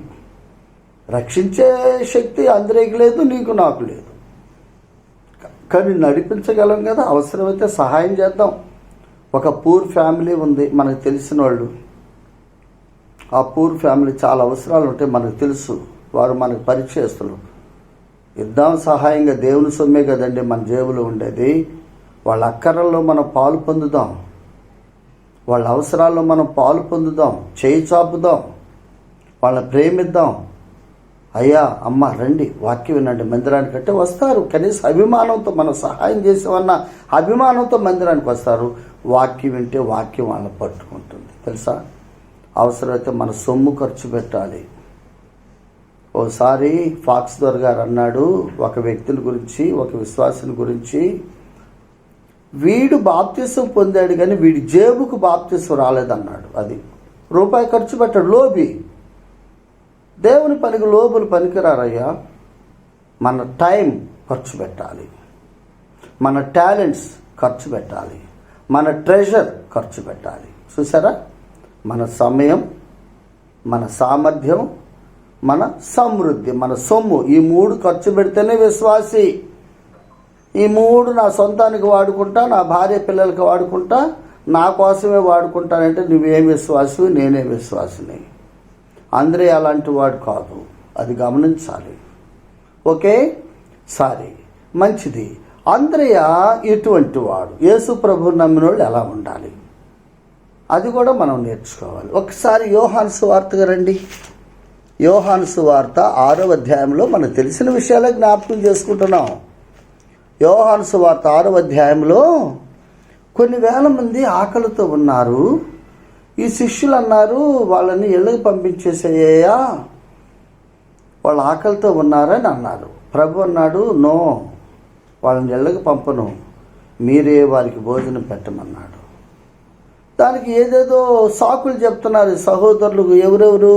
రక్షించే శక్తి అంద్రయ్యకి లేదు, నీకు నాకు లేదు, కానీ నడిపించగలం కదా. అవసరమైతే సహాయం చేద్దాం. ఒక పూర్ ఫ్యామిలీ ఉంది, మనకు తెలిసిన వాళ్ళు. ఆ పూర్ ఫ్యామిలీ చాలా అవసరాలు ఉంటాయి, మనకు తెలుసు. వారు మనకు పరిచయస్తులు. ఇద్దాం సహాయంగా. దేవుని సొమ్మే కదండి మన జేబులో ఉండేది. వాళ్ళ అక్కరల్లో మనం పాలు పొందుదాం, వాళ్ళ అవసరాల్లో మనం పాలు పొందుదాం, చేయి చాపుదాం, వాళ్ళని ప్రేమిద్దాం. అయ్యా అమ్మ రండి వాక్యం వినండి మందిరానికంటే వస్తారు. కనీసం అభిమానంతో మనం సహాయం చేసామన్న అభిమానంతో మందిరానికి వస్తారు. వాక్యం వింటే వాక్యం వాళ్ళని పట్టుకుంటుంది తెలుసా. అవసరమైతే మన సొమ్ము ఖర్చు పెట్టాలి. ఓసారి ఫాక్స్ దొర గారు అన్నాడు ఒక వ్యక్తిని గురించి, ఒక విశ్వాసుని గురించి, వీడు బాప్తిసం పొందాడు కానీ వీడి జేబుకు బాప్తిసం రాలేదన్నాడు. అది రూపాయి ఖర్చు పెట్టాడు. లోబి. దేవుని పనికి లోబులు పనికిరారయ్యా. మన టైం ఖర్చు పెట్టాలి, మన టాలెంట్స్ ఖర్చు పెట్టాలి, మన ట్రెజర్ ఖర్చు పెట్టాలి. చూసారా, మన సమయం, మన సామర్థ్యం, మన సమృద్ధి, మన సొమ్ము, ఈ 3 ఖర్చు పెడితేనే విశ్వాసి. ఈ 3 నా సొంతానికి వాడుకుంటా, నా భార్య పిల్లలకి వాడుకుంటా, నా కోసమే వాడుకుంటానంటే నువ్వేం విశ్వాసివి, నేనే విశ్వాసిని. అందరే అలాంటి వాడు కాదు, అది గమనించాలి. ఓకే, సరే, మంచిది. అంద్రయ ఇటువంటి వాడు. యేసు ప్రభువు నమ్మిన వాళ్ళు ఎలా ఉండాలి అది కూడా మనం నేర్చుకోవాలి. ఒకసారి యోహాను సువార్తకు రండి. యోహాను సువార్త 6వ అధ్యాయంలో మనకు తెలిసిన విషయాలే జ్ఞాపకం చేసుకుంటున్నాం. యోహాను సువార్త 6వ అధ్యాయంలో కొన్ని వేల మంది ఆకలితో ఉన్నారు. ఈ శిష్యులు అన్నారు వాళ్ళని ఇళ్ళకి పంపించేసేయ్యా, వాళ్ళు ఆకలితో ఉన్నారని అన్నారు. ప్రభు అన్నాడు, నో, వాళ్ళని ఇళ్ళకి పంపను, మీరే వారికి భోజనం పెట్టమన్నాడు. దానికి ఏదేదో సాకులు చెప్తున్నారు సహోదరులు. ఎవరెవరు?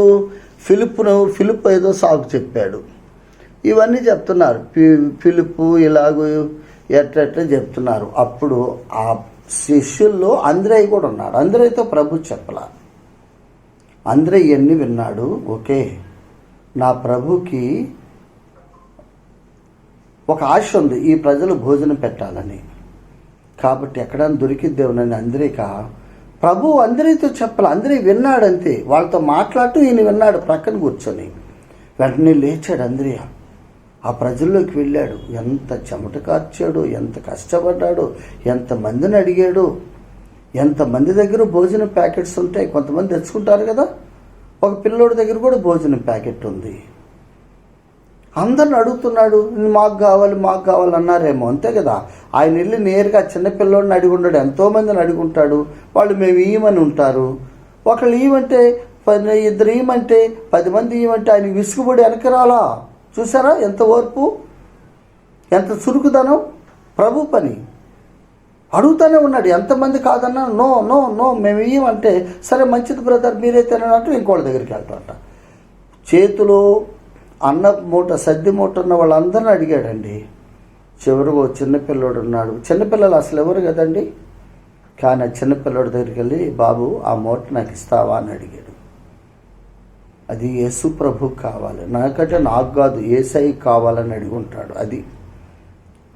ఫిలిప్ ఏదో సాకు చెప్పాడు, ఇవన్నీ చెప్తున్నారు. ఫిలిప్పు ఇలాగూ ఎట్లా చెప్తున్నారు. అప్పుడు ఆ శిష్యుల్లో అంద్రేయ కూడా ఉన్నాడు. అంద్రేయతో ప్రభు చెప్పలా. అంద్రేయ ఇవన్నీ విన్నాడు. ఓకే, నా ప్రభుకి ఒక ఆశ ఉంది, ఈ ప్రజలు భోజనం పెట్టాలని. కాబట్టి ఎక్కడైనా దొరికిద్దేమోనని అంద్రేక ప్రభు అందరితో చెప్పాలి. అందరూ విన్నాడంతే. వాళ్ళతో మాట్లాడుతూ ఈయన విన్నాడు ప్రక్కన కూర్చొని. వెంటనే లేచాడు అంద్రియ, ఆ ప్రజల్లోకి వెళ్ళాడు. ఎంత చెమట కార్చాడు, ఎంత కష్టపడ్డాడు, ఎంతమందిని అడిగాడు. ఎంతమంది దగ్గర భోజనం ప్యాకెట్స్ ఉంటాయి, కొంతమంది తెచ్చుకుంటారు కదా. ఒక పిల్లోడి దగ్గర కూడా భోజనం ప్యాకెట్ ఉంది. అందరిని అడుగుతున్నాడు, మాకు కావాలి అన్నారేమో, అంతే కదా. ఆయన వెళ్ళి నేరుగా చిన్నపిల్లోడిని అడిగి ఉంటాడు, ఎంతోమందిని అడిగి ఉంటాడు. వాళ్ళు మేము ఇయ్యమని ఉంటారు. ఒకళ్ళు ఇవ్వమంటే 2 ఇవ్వమంటే 10 మంది ఇవ్వమంటే ఆయన విసుగుబడి వెనకరాలా. చూసారా ఎంత ఓర్పు, ఎంత చురుకుదనం. ప్రభు పని అడుగుతూనే ఉన్నాడు. ఎంతమంది కాదన్నా నో నో నో మేము ఇవ్వమంటే సరే మంచిది బ్రదర్ మీరే తిననంటూ ఇంకోళ్ళ దగ్గరికి వెళ్తాట. చేతిలో అన్న మూట సద్ది మూట ఉన్న వాళ్ళందరిని అడిగాడండి. చివరికి చిన్నపిల్లోడు ఉన్నాడు. చిన్నపిల్లలు అసలు ఎవరు కదండి. కానీ ఆ చిన్నపిల్లోడి దగ్గరికి వెళ్ళి, బాబు ఆ మూట నాకు ఇస్తావా అని అడిగాడు. అది యేసు ప్రభు కావాలి, నాకంటే నాకు కాదు యేసయ్యకి కావాలని అడిగి ఉంటాడు. అది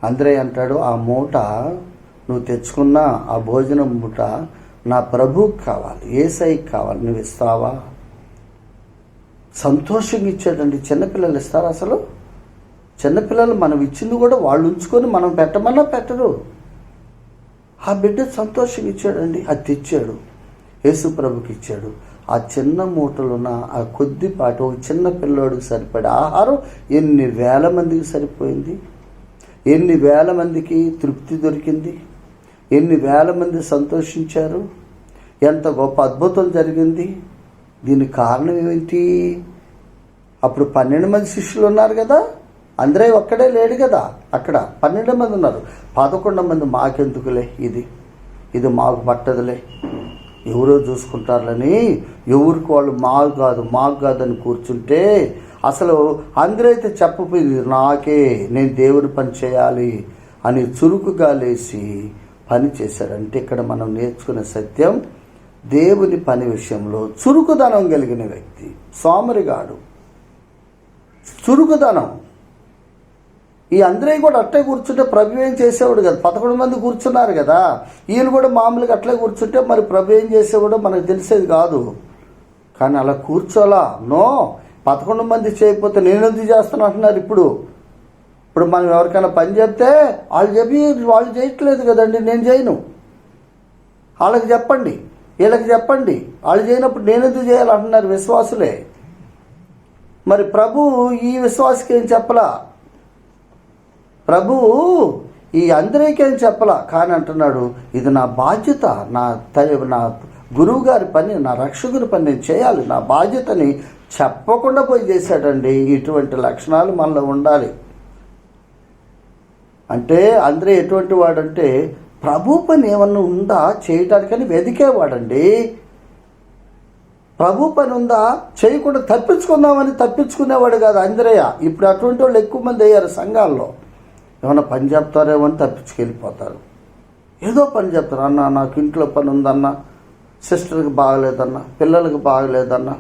అందరే అంటాడు, ఆ మూట నువ్వు తెచ్చుకున్న ఆ భోజనం మూట నా ప్రభువుకి కావాలి, యేసయ్యకి కావాలి, నువ్వు ఇస్తావా? సంతోషంగా ఇచ్చాడండి. చిన్నపిల్లలు ఇస్తారు అసలు? చిన్నపిల్లలు మనం ఇచ్చింది కూడా వాళ్ళు ఉంచుకొని మనం పెట్టమన్నా పెట్టరు. ఆ బిడ్డ సంతోషంగా ఇచ్చాడండి. అది తెచ్చాడు, యేసు ప్రభుకి ఇచ్చాడు. ఆ చిన్న మూటలున్న ఆ కొద్దిపాటు ఒక చిన్న పిల్లోడికి సరిపడే ఆహారం ఎన్ని వేల మందికి సరిపోయింది. ఎన్ని వేల మందికి తృప్తి దొరికింది. ఎన్ని వేల మంది సంతోషించారు. ఎంత గొప్ప అద్భుతం జరిగింది. దీనికి కారణం ఏమిటి? అప్పుడు 12 మంది శిష్యులు ఉన్నారు కదా. అందరే ఒక్కడే లేడు కదా. అక్కడ 12 మంది ఉన్నారు. 11 మంది మాకెందుకులే, ఇది మాకు పట్టదులే, ఎవరో చూసుకుంటారని ఎవరికి వాళ్ళు మాకు కాదని కూర్చుంటే, అసలు అందరైతే చెప్పపోయింది నాకే, నేను దేవుని పని చేయాలి అని చురుకుగా లేచి పని చేశాడు. అంటే ఇక్కడ మనం నేర్చుకునే సత్యం, దేవుని పని విషయంలో చురుకుదనం కలిగిన వ్యక్తి, సోమరిగాడు, చురుకుదనం. ఈ అందరూ కూడా అట్లే కూర్చుంటే ప్రభు ఏం చేసేవాడు కదా. 11 మంది కూర్చున్నారు కదా, ఈయన కూడా మామూలుగా అట్లే కూర్చుంటే మరి ప్రభు ఏం చేసేవాడో మనకు తెలిసేది కాదు. కానీ అలా కూర్చోలా. నో, 11 మంది చేయకపోతే నేను ఎందుకు చేస్తాను అంటున్నారు. ఇప్పుడు మనం ఎవరికైనా పని చెప్తే వాళ్ళు చేయట్లేదు కదండి, నేను చేయను, వాళ్ళకి చెప్పండి, వీళ్ళకి చెప్పండి, వాళ్ళు చేయనప్పుడు నేను ఎందుకు చేయాలంటున్నారు విశ్వాసులే. మరి ప్రభు ఈ విశ్వాసకి ఏం చెప్పలా, ప్రభు ఈ అందరికీ ఏం చెప్పలా, కానీ అంటున్నాడు ఇది నా బాధ్యత, నా గురువు గారి పని, నా రక్షకుని పని నేను చేయాలి, నా బాధ్యతని చెప్పకుండా పోయి చేశాడండి. ఇటువంటి లక్షణాలు మనలో ఉండాలి. అంటే అందరూ ఎటువంటి వాడంటే ప్రభు పని ఏమన్నా ఉందా చేయటానికని వెదికేవాడండి. ప్రభు పని ఉందా చేయకుండా తప్పించుకుందామని తప్పించుకునేవాడు కాదు అంద్రయ్య. ఇప్పుడు అటువంటి వాళ్ళు ఎక్కువ మంది అయ్యారు సంఘాల్లో. ఏమన్నా పని చెప్తారేమో అని తప్పించుకెళ్ళిపోతారు. ఏదో పని చెప్తారు, అన్న నాకు ఇంట్లో పని ఉందన్న, సిస్టర్కి బాగలేదన్న, పిల్లలకి బాగలేదన్న,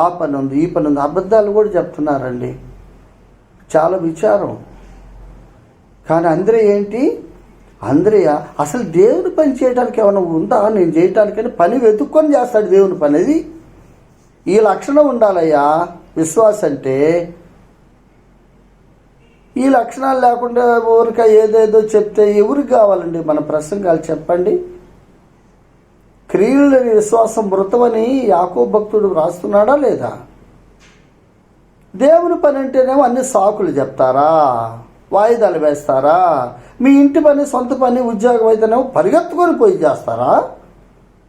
ఆ పని ఉంది ఈ పని ఉంది, అబద్ధాలు కూడా చెప్తున్నారండి. చాలా విచారం. కానీ అందరూ ఏంటి, అందరయ్య అసలు దేవుని పని చేయడానికి ఏమైనా ఉందా నేను చేయటానికని పని వెతుక్కొని చేస్తాడు దేవుని పని. అది ఈ లక్షణం ఉండాలయ్యా విశ్వాసం అంటే. ఈ లక్షణాలు లేకుండా ఊరిక ఏదేదో చెప్తే ఎవరికి కావాలండి మన ప్రసంగాలు చెప్పండి. క్రియలు లేని విశ్వాసం మృతమని యాకోబు భక్తుడు రాస్తున్నాడా లేదా? దేవుని పని అంటేనేమో అన్ని సాకులు చెప్తారా, వాయిదాలు వేస్తారా? మీ ఇంటి పని, సొంత పని, ఉద్యోగం అయితేనేమో పరిగెత్తుకొని పోయి చేస్తారా?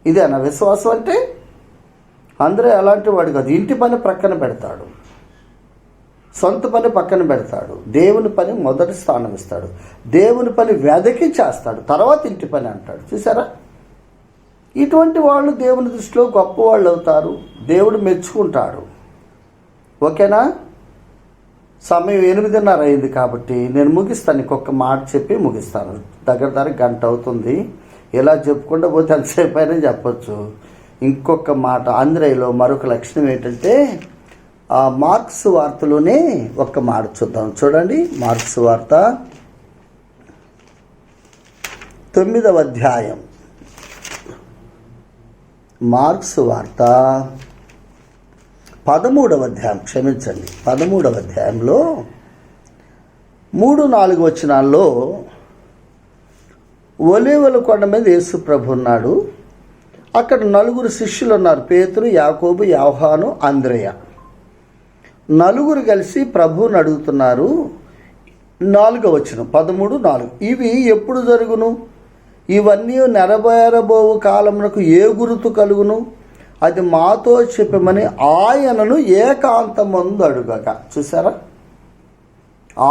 ఇదేనా విశ్వాసం అంటే? అందరూ అలాంటి వాడు కాదు. ఇంటి పని ప్రక్కన పెడతాడు, సొంత పని పక్కన పెడతాడు, దేవుని పని మొదటి స్థానం ఇస్తాడు, దేవుని పని వెదకి చేస్తాడు, తర్వాత ఇంటి పని అంటాడు. చూసారా? ఇటువంటి వాళ్ళు దేవుని దృష్టిలో గొప్పవాళ్ళు అవుతారు, దేవుడు మెచ్చుకుంటాడు. ఓకేనా? సమయం 8:30 అయింది కాబట్టి నేను ముగిస్తాను. ఇంకొక మాట చెప్పి ముగిస్తాను. దగ్గర గంట అవుతుంది. ఇలా చెప్పుకుంటూ పోతే అంతసేపు అయినా చెప్పచ్చు. ఇంకొక మాట, ఆంధ్రలో మరొక లక్షణం ఏంటంటే మార్క్స్ వార్తలోనే ఒక్క మాట చూద్దాం. చూడండి, మార్క్స్ వార్త 9వ అధ్యాయం. మార్క్స్ వార్త 13వ అధ్యాయం, క్షమించండి, 13వ అధ్యాయంలో 3-4 వచనాల్లో ఒలీవల కొండ మీద యేసు ప్రభు ఉన్నాడు. అక్కడ 4 శిష్యులు ఉన్నారు, పేతురు, యాకోబు, యోహాను, అంద్రెయ. 4 కలిసి ప్రభువుని అడుగుతున్నారు. 4వ వచనం 13:4, ఇవి ఎప్పుడు జరుగును? ఇవన్నీ నెరవేరబోవు కాలమునకు ఏ గుర్తు కలుగును? అది మాతో చెప్పమని ఆయనను ఏకాంతమందు అడుగగా. చూసారా?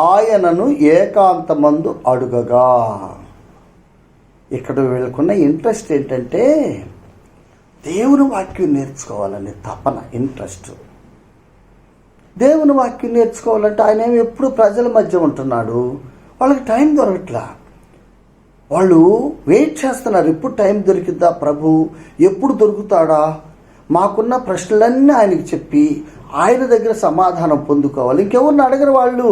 ఆయనను ఏకాంతమందు అడుగగా. ఇక్కడ వీళ్ళకున్న ఇంట్రెస్ట్ ఏంటంటే దేవుని వాక్యం నేర్చుకోవాలనే తపన, ఇంట్రెస్ట్. దేవుని వాక్యం నేర్చుకోవాలంటే ఆయన ఏమి ఎప్పుడు ప్రజల మధ్య ఉంటున్నాడు, వాళ్ళకి టైం దొరకట్లా. వాళ్ళు వెయిట్ చేస్తున్నారు, ఎప్పుడు టైం దొరికిద్దా ప్రభు, ఎప్పుడు దొరుకుతాడా? మాకున్న ప్రశ్నలన్నీ ఆయనకి చెప్పి ఆయన దగ్గర సమాధానం పొందుకోవాలి. ఇంకెవరిని అడగరు వాళ్ళు.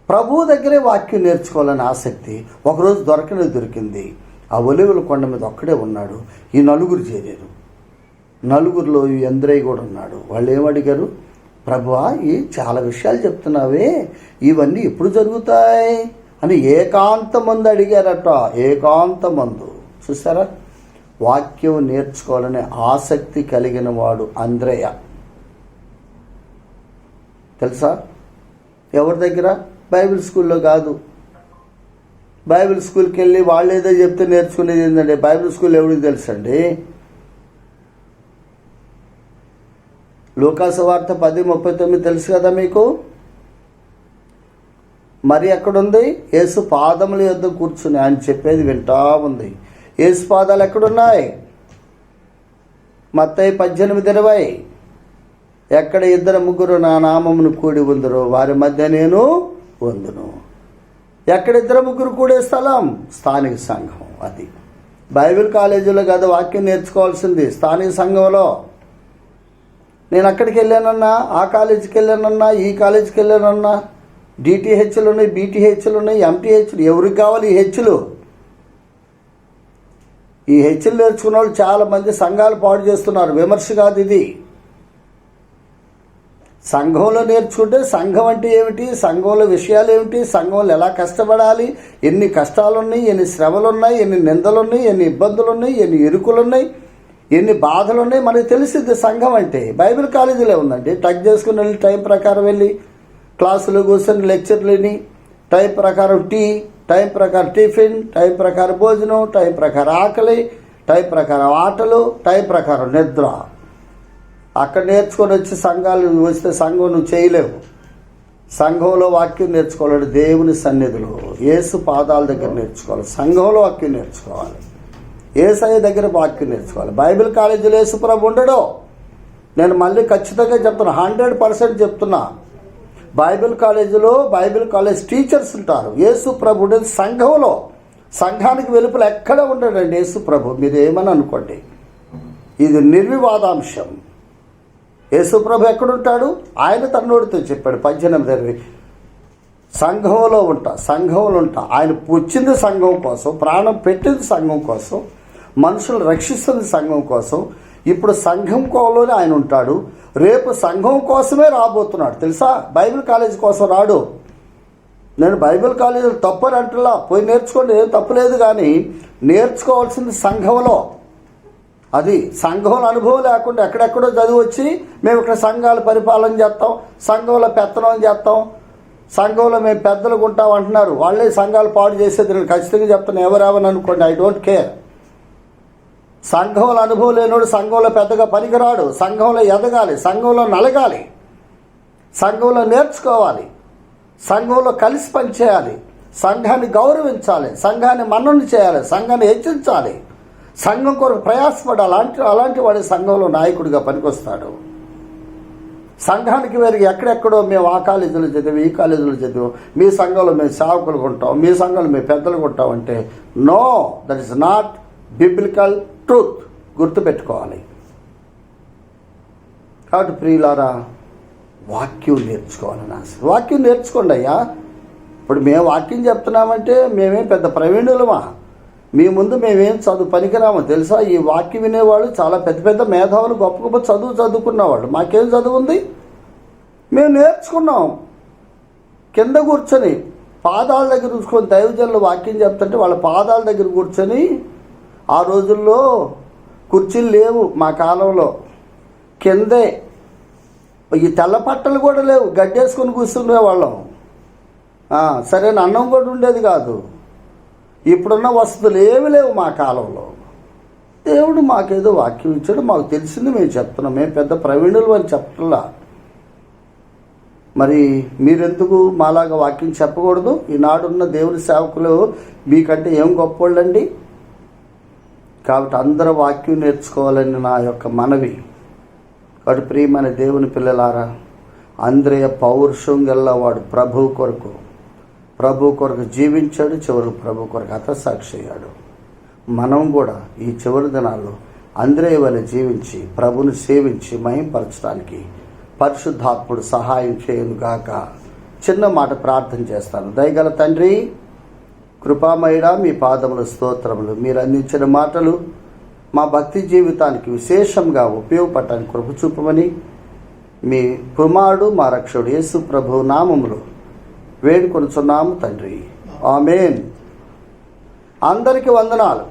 ప్రభువు దగ్గరే వాక్యం నేర్చుకోవాలని ఆసక్తి. ఒకరోజు దొరికింది. ఆ ఒలీవల కొండ మీద ఒక్కడే ఉన్నాడు. ఈ 4 చేరారు. 4లో ఈ అంద్రయ్య కూడా ఉన్నాడు. వాళ్ళు ఏమడిగారు? ప్రభువా, ఈ చాలా విషయాలు చెప్తున్నావే, ఇవన్నీ ఎప్పుడు జరుగుతాయి అని ఏకాంతమందు అడిగారట. ఏకాంతమందు. చూసారా? వాక్యం నేర్చుకోవాలనే ఆసక్తి కలిగిన వాడు అంద్రయ్య. తెలుసా? ఎవరి దగ్గర? బైబిల్ స్కూల్లో కాదు. బైబిల్ స్కూల్కి వెళ్ళి వాళ్ళు ఏదో చెప్తే నేర్చుకునేది ఏంటంటే బైబిల్ స్కూల్ ఎవరికి తెలుసండి? లూకాసు వార్త 10:39 తెలుసు కదా మీకు. మరి ఎక్కడుంది? యేసు పాదముల యొద్ద కూర్చుని ఆయన చెప్పేది వింటా ఉంది. యేసు పాదాలు ఎక్కడున్నాయి? మత్తయి 18:20, ఎక్కడ 2-3 నా నామమును కూడి ఉందరో వారి మధ్య నేను ఉందును. ఎక్కడ 2-3 కూడే స్థలం? స్థానిక సంఘం. అది బైబిల్ కాలేజీలో కదా వాక్యం నేర్చుకోవాల్సింది, స్థానిక సంఘంలో. నేను అక్కడికి వెళ్ళానన్నా, ఆ కాలేజీకి వెళ్ళానన్నా, ఈ కాలేజీకి వెళ్ళానన్నా, డిటిహెచ్లు ఉన్నాయి, బీటీహెచ్లు ఉన్నాయి, ఎంటీహెచ్లు. ఎవరికి కావాలి ఈ హెచ్లు? ఈ హెచ్లు నేర్చుకున్న వాళ్ళు చాలామంది సంఘాలు పాడు చేస్తున్నారు. విమర్శ కాదు ఇది. సంఘంలో నేర్చుకుంటే సంఘం అంటే ఏమిటి, సంఘంలో విషయాలు ఏమిటి, సంఘంలో ఎలా కష్టపడాలి, ఎన్ని కష్టాలున్నాయి, ఎన్ని శ్రమలున్నాయి, ఎన్ని నిందలున్నాయి, ఎన్ని ఇబ్బందులున్నాయి, ఎన్ని ఇరుకులున్నాయి, ఎన్ని బాధలు ఉన్నాయి మనకు తెలిసిద్ది. సంఘం అంటే బైబిల్ కాలేజీలో ఉందండి. టక్ చేసుకుని వెళ్ళి టైం ప్రకారం వెళ్ళి క్లాసులు కూర్చొని లెక్చర్లు విని టైం ప్రకారం టీ, టైం ప్రకారం టిఫిన్, టైం ప్రకారం భోజనం, టైం ప్రకారం ఆకలి, టైం ప్రకారం ఆటలు, టైం ప్రకారం నిద్ర. అక్కడ నేర్చుకొని వచ్చి సంఘాలు వస్తే సంఘం నువ్వు చేయలేవు. సంఘంలో వాక్యం నేర్చుకోవాలి. దేవుని సన్నిధిలో యేసు పాదాల దగ్గర నేర్చుకోవాలి. సంఘంలో వాక్యం నేర్చుకోవాలి. యేసయ్య దగ్గర వాక్యం నేర్చుకోవాలి. బైబిల్ కాలేజీలో యేసు ప్రభు ఉండడు. నేను మళ్ళీ ఖచ్చితంగా చెప్తున్నా, 100% చెప్తున్నా. బైబిల్ కాలేజీలో బైబిల్ కాలేజ్ టీచర్స్ ఉంటారు. యేసు ప్రభు ఉండేది సంఘంలో. సంఘానికి వెలుపల ఎక్కడ ఉండడండి యేసు ప్రభు. మీరు ఏమని అనుకోండి, ఇది నిర్వివాదాంశం. యేసు ప్రభు ఎక్కడుంటాడు? ఆయన తన్నోడితో చెప్పాడు 18 సంఘంలో ఉంటా. ఆయన వచ్చింది సంఘం కోసం, ప్రాణం పెట్టింది సంఘం కోసం, మనుషులు రక్షిస్తుంది సంఘం కోసం. ఇప్పుడు సంఘం కోలోనే ఆయన ఉంటాడు. రేపు సంఘం కోసమే రాబోతున్నాడు. తెలుసా? బైబిల్ కాలేజీ కోసం రాడు. నేను బైబిల్ కాలేజీలు తప్పని అంటున్నా, పోయి నేర్చుకోండి, ఏం తప్పులేదు. కానీ నేర్చుకోవాల్సింది సంఘంలో. అది సంఘంలో అనుభవం లేకుండా ఎక్కడెక్కడో చదివి వచ్చి మేము ఇక్కడ సంఘాలు పరిపాలన చేస్తాం, సంఘంలో పెత్తనం చేస్తాం, సంఘంలో మేము పెద్దలకు ఉంటాం అంటున్నారు. వాళ్ళే సంఘాలు పాడు చేసేది. నేను ఖచ్చితంగా చెప్తాను, ఎవరెవని అనుకోండి, ఐ డోంట్ కేర్. సంఘంలో అనుభవం లేనోడు సంఘంలో పెద్దగా పనికిరాడు. సంఘంలో ఎదగాలి, సంఘంలో నలగాలి, సంఘంలో నేర్చుకోవాలి, సంఘంలో కలిసి పనిచేయాలి, సంఘాన్ని గౌరవించాలి, సంఘాన్ని మన్నన చేయాలి, సంఘాన్ని హెచ్చించాలి, సంఘం కొరకు ప్రయాసపడాలి. అలాంటి వాడి సంఘంలో నాయకుడిగా పనికొస్తాడు. సంఘానికి వేరు ఎక్కడెక్కడో మేము ఆ కాలేజీలో చదివాం, ఈ కాలేజీలో చదివాం, మీ సంఘంలో మేము సేవకులు ఉంటాం, మీ సంఘంలో మేము పెద్దలు ఉంటాం అంటే no, that is not biblical truth. గుర్తుపెట్టుకోవాలి. కాబట్టి ప్రియులారా, వాక్యం నేర్చుకోవాలని ఆశ. వాక్యం నేర్చుకోండి అయ్యా. ఇప్పుడు మేము వాక్యం చెప్తున్నామంటే మేమేం పెద్ద ప్రవీణులమా? మీ ముందు మేమేం చదువు పనికిరామో తెలుసా? ఈ వాక్యం వినేవాళ్ళు చాలా పెద్ద పెద్ద మేధావులు, గొప్ప గొప్ప చదువుకున్నవాళ్ళు. మాకేం చదువు ఉంది? మేము నేర్చుకున్నాం. కింద కూర్చొని పాదాల దగ్గర చూసుకొని దైవజనులు వాక్యం చెప్తుంటే వాళ్ళ పాదాల దగ్గర కూర్చొని, ఆ రోజుల్లో కుర్చీలు లేవు మా కాలంలో, కిందే ఈ తెల్ల పట్టలు కూడా లేవు, గడ్డేసుకొని కూర్చునే వాళ్ళం. సరైన అన్నం కూడా ఉండేది కాదు. ఇప్పుడున్న వసతులు ఏమి లేవు మా కాలంలో. దేవుడు మాకేదో వాక్యం ఇచ్చాడు, మాకు తెలిసింది మేము చెప్తున్నాం. మేము పెద్ద ప్రవీణులు అని చెప్పట్లా. మరి మీరెందుకు మాలాగా వాక్యం చెప్పకూడదు? ఈనాడున్న దేవుని సేవకులు మీకంటే ఏం గొప్పోళ్ళండి. కాబట్టి అందరూ వాక్యం నేర్చుకోవాలని నా యొక్క మనవి. కాబట్టి ప్రియమైన దేవుని పిల్లలారా, అంద్రేయ పౌరుషం గల్లవాడు ప్రభు కొరకు జీవించాడు, చివరికి ప్రభు కొరకు హతసాక్షి అయ్యాడు. మనం కూడా ఈ చివరి దినాల్లో అంద్రేయ వలె జీవించి ప్రభుని సేవించి మహింపరచడానికి పరిశుద్ధాత్ముడు సహాయం చేయనుగాక. చిన్న మాట ప్రార్థన చేస్తాను. దయగల తండ్రి, కృపామయుడా, మీ పాదముల స్తోత్రములు. మీరు అందించిన మాటలు మా భక్తి జీవితానికి విశేషంగా ఉపయోగపడటానికి కృప చూపమని మీ కుమారుడు మా రక్షకుడు యేసు ప్రభు నామములో వేడుకొనుచున్నాము తండ్రి. ఆమేన్. అందరికీ వందనాలు.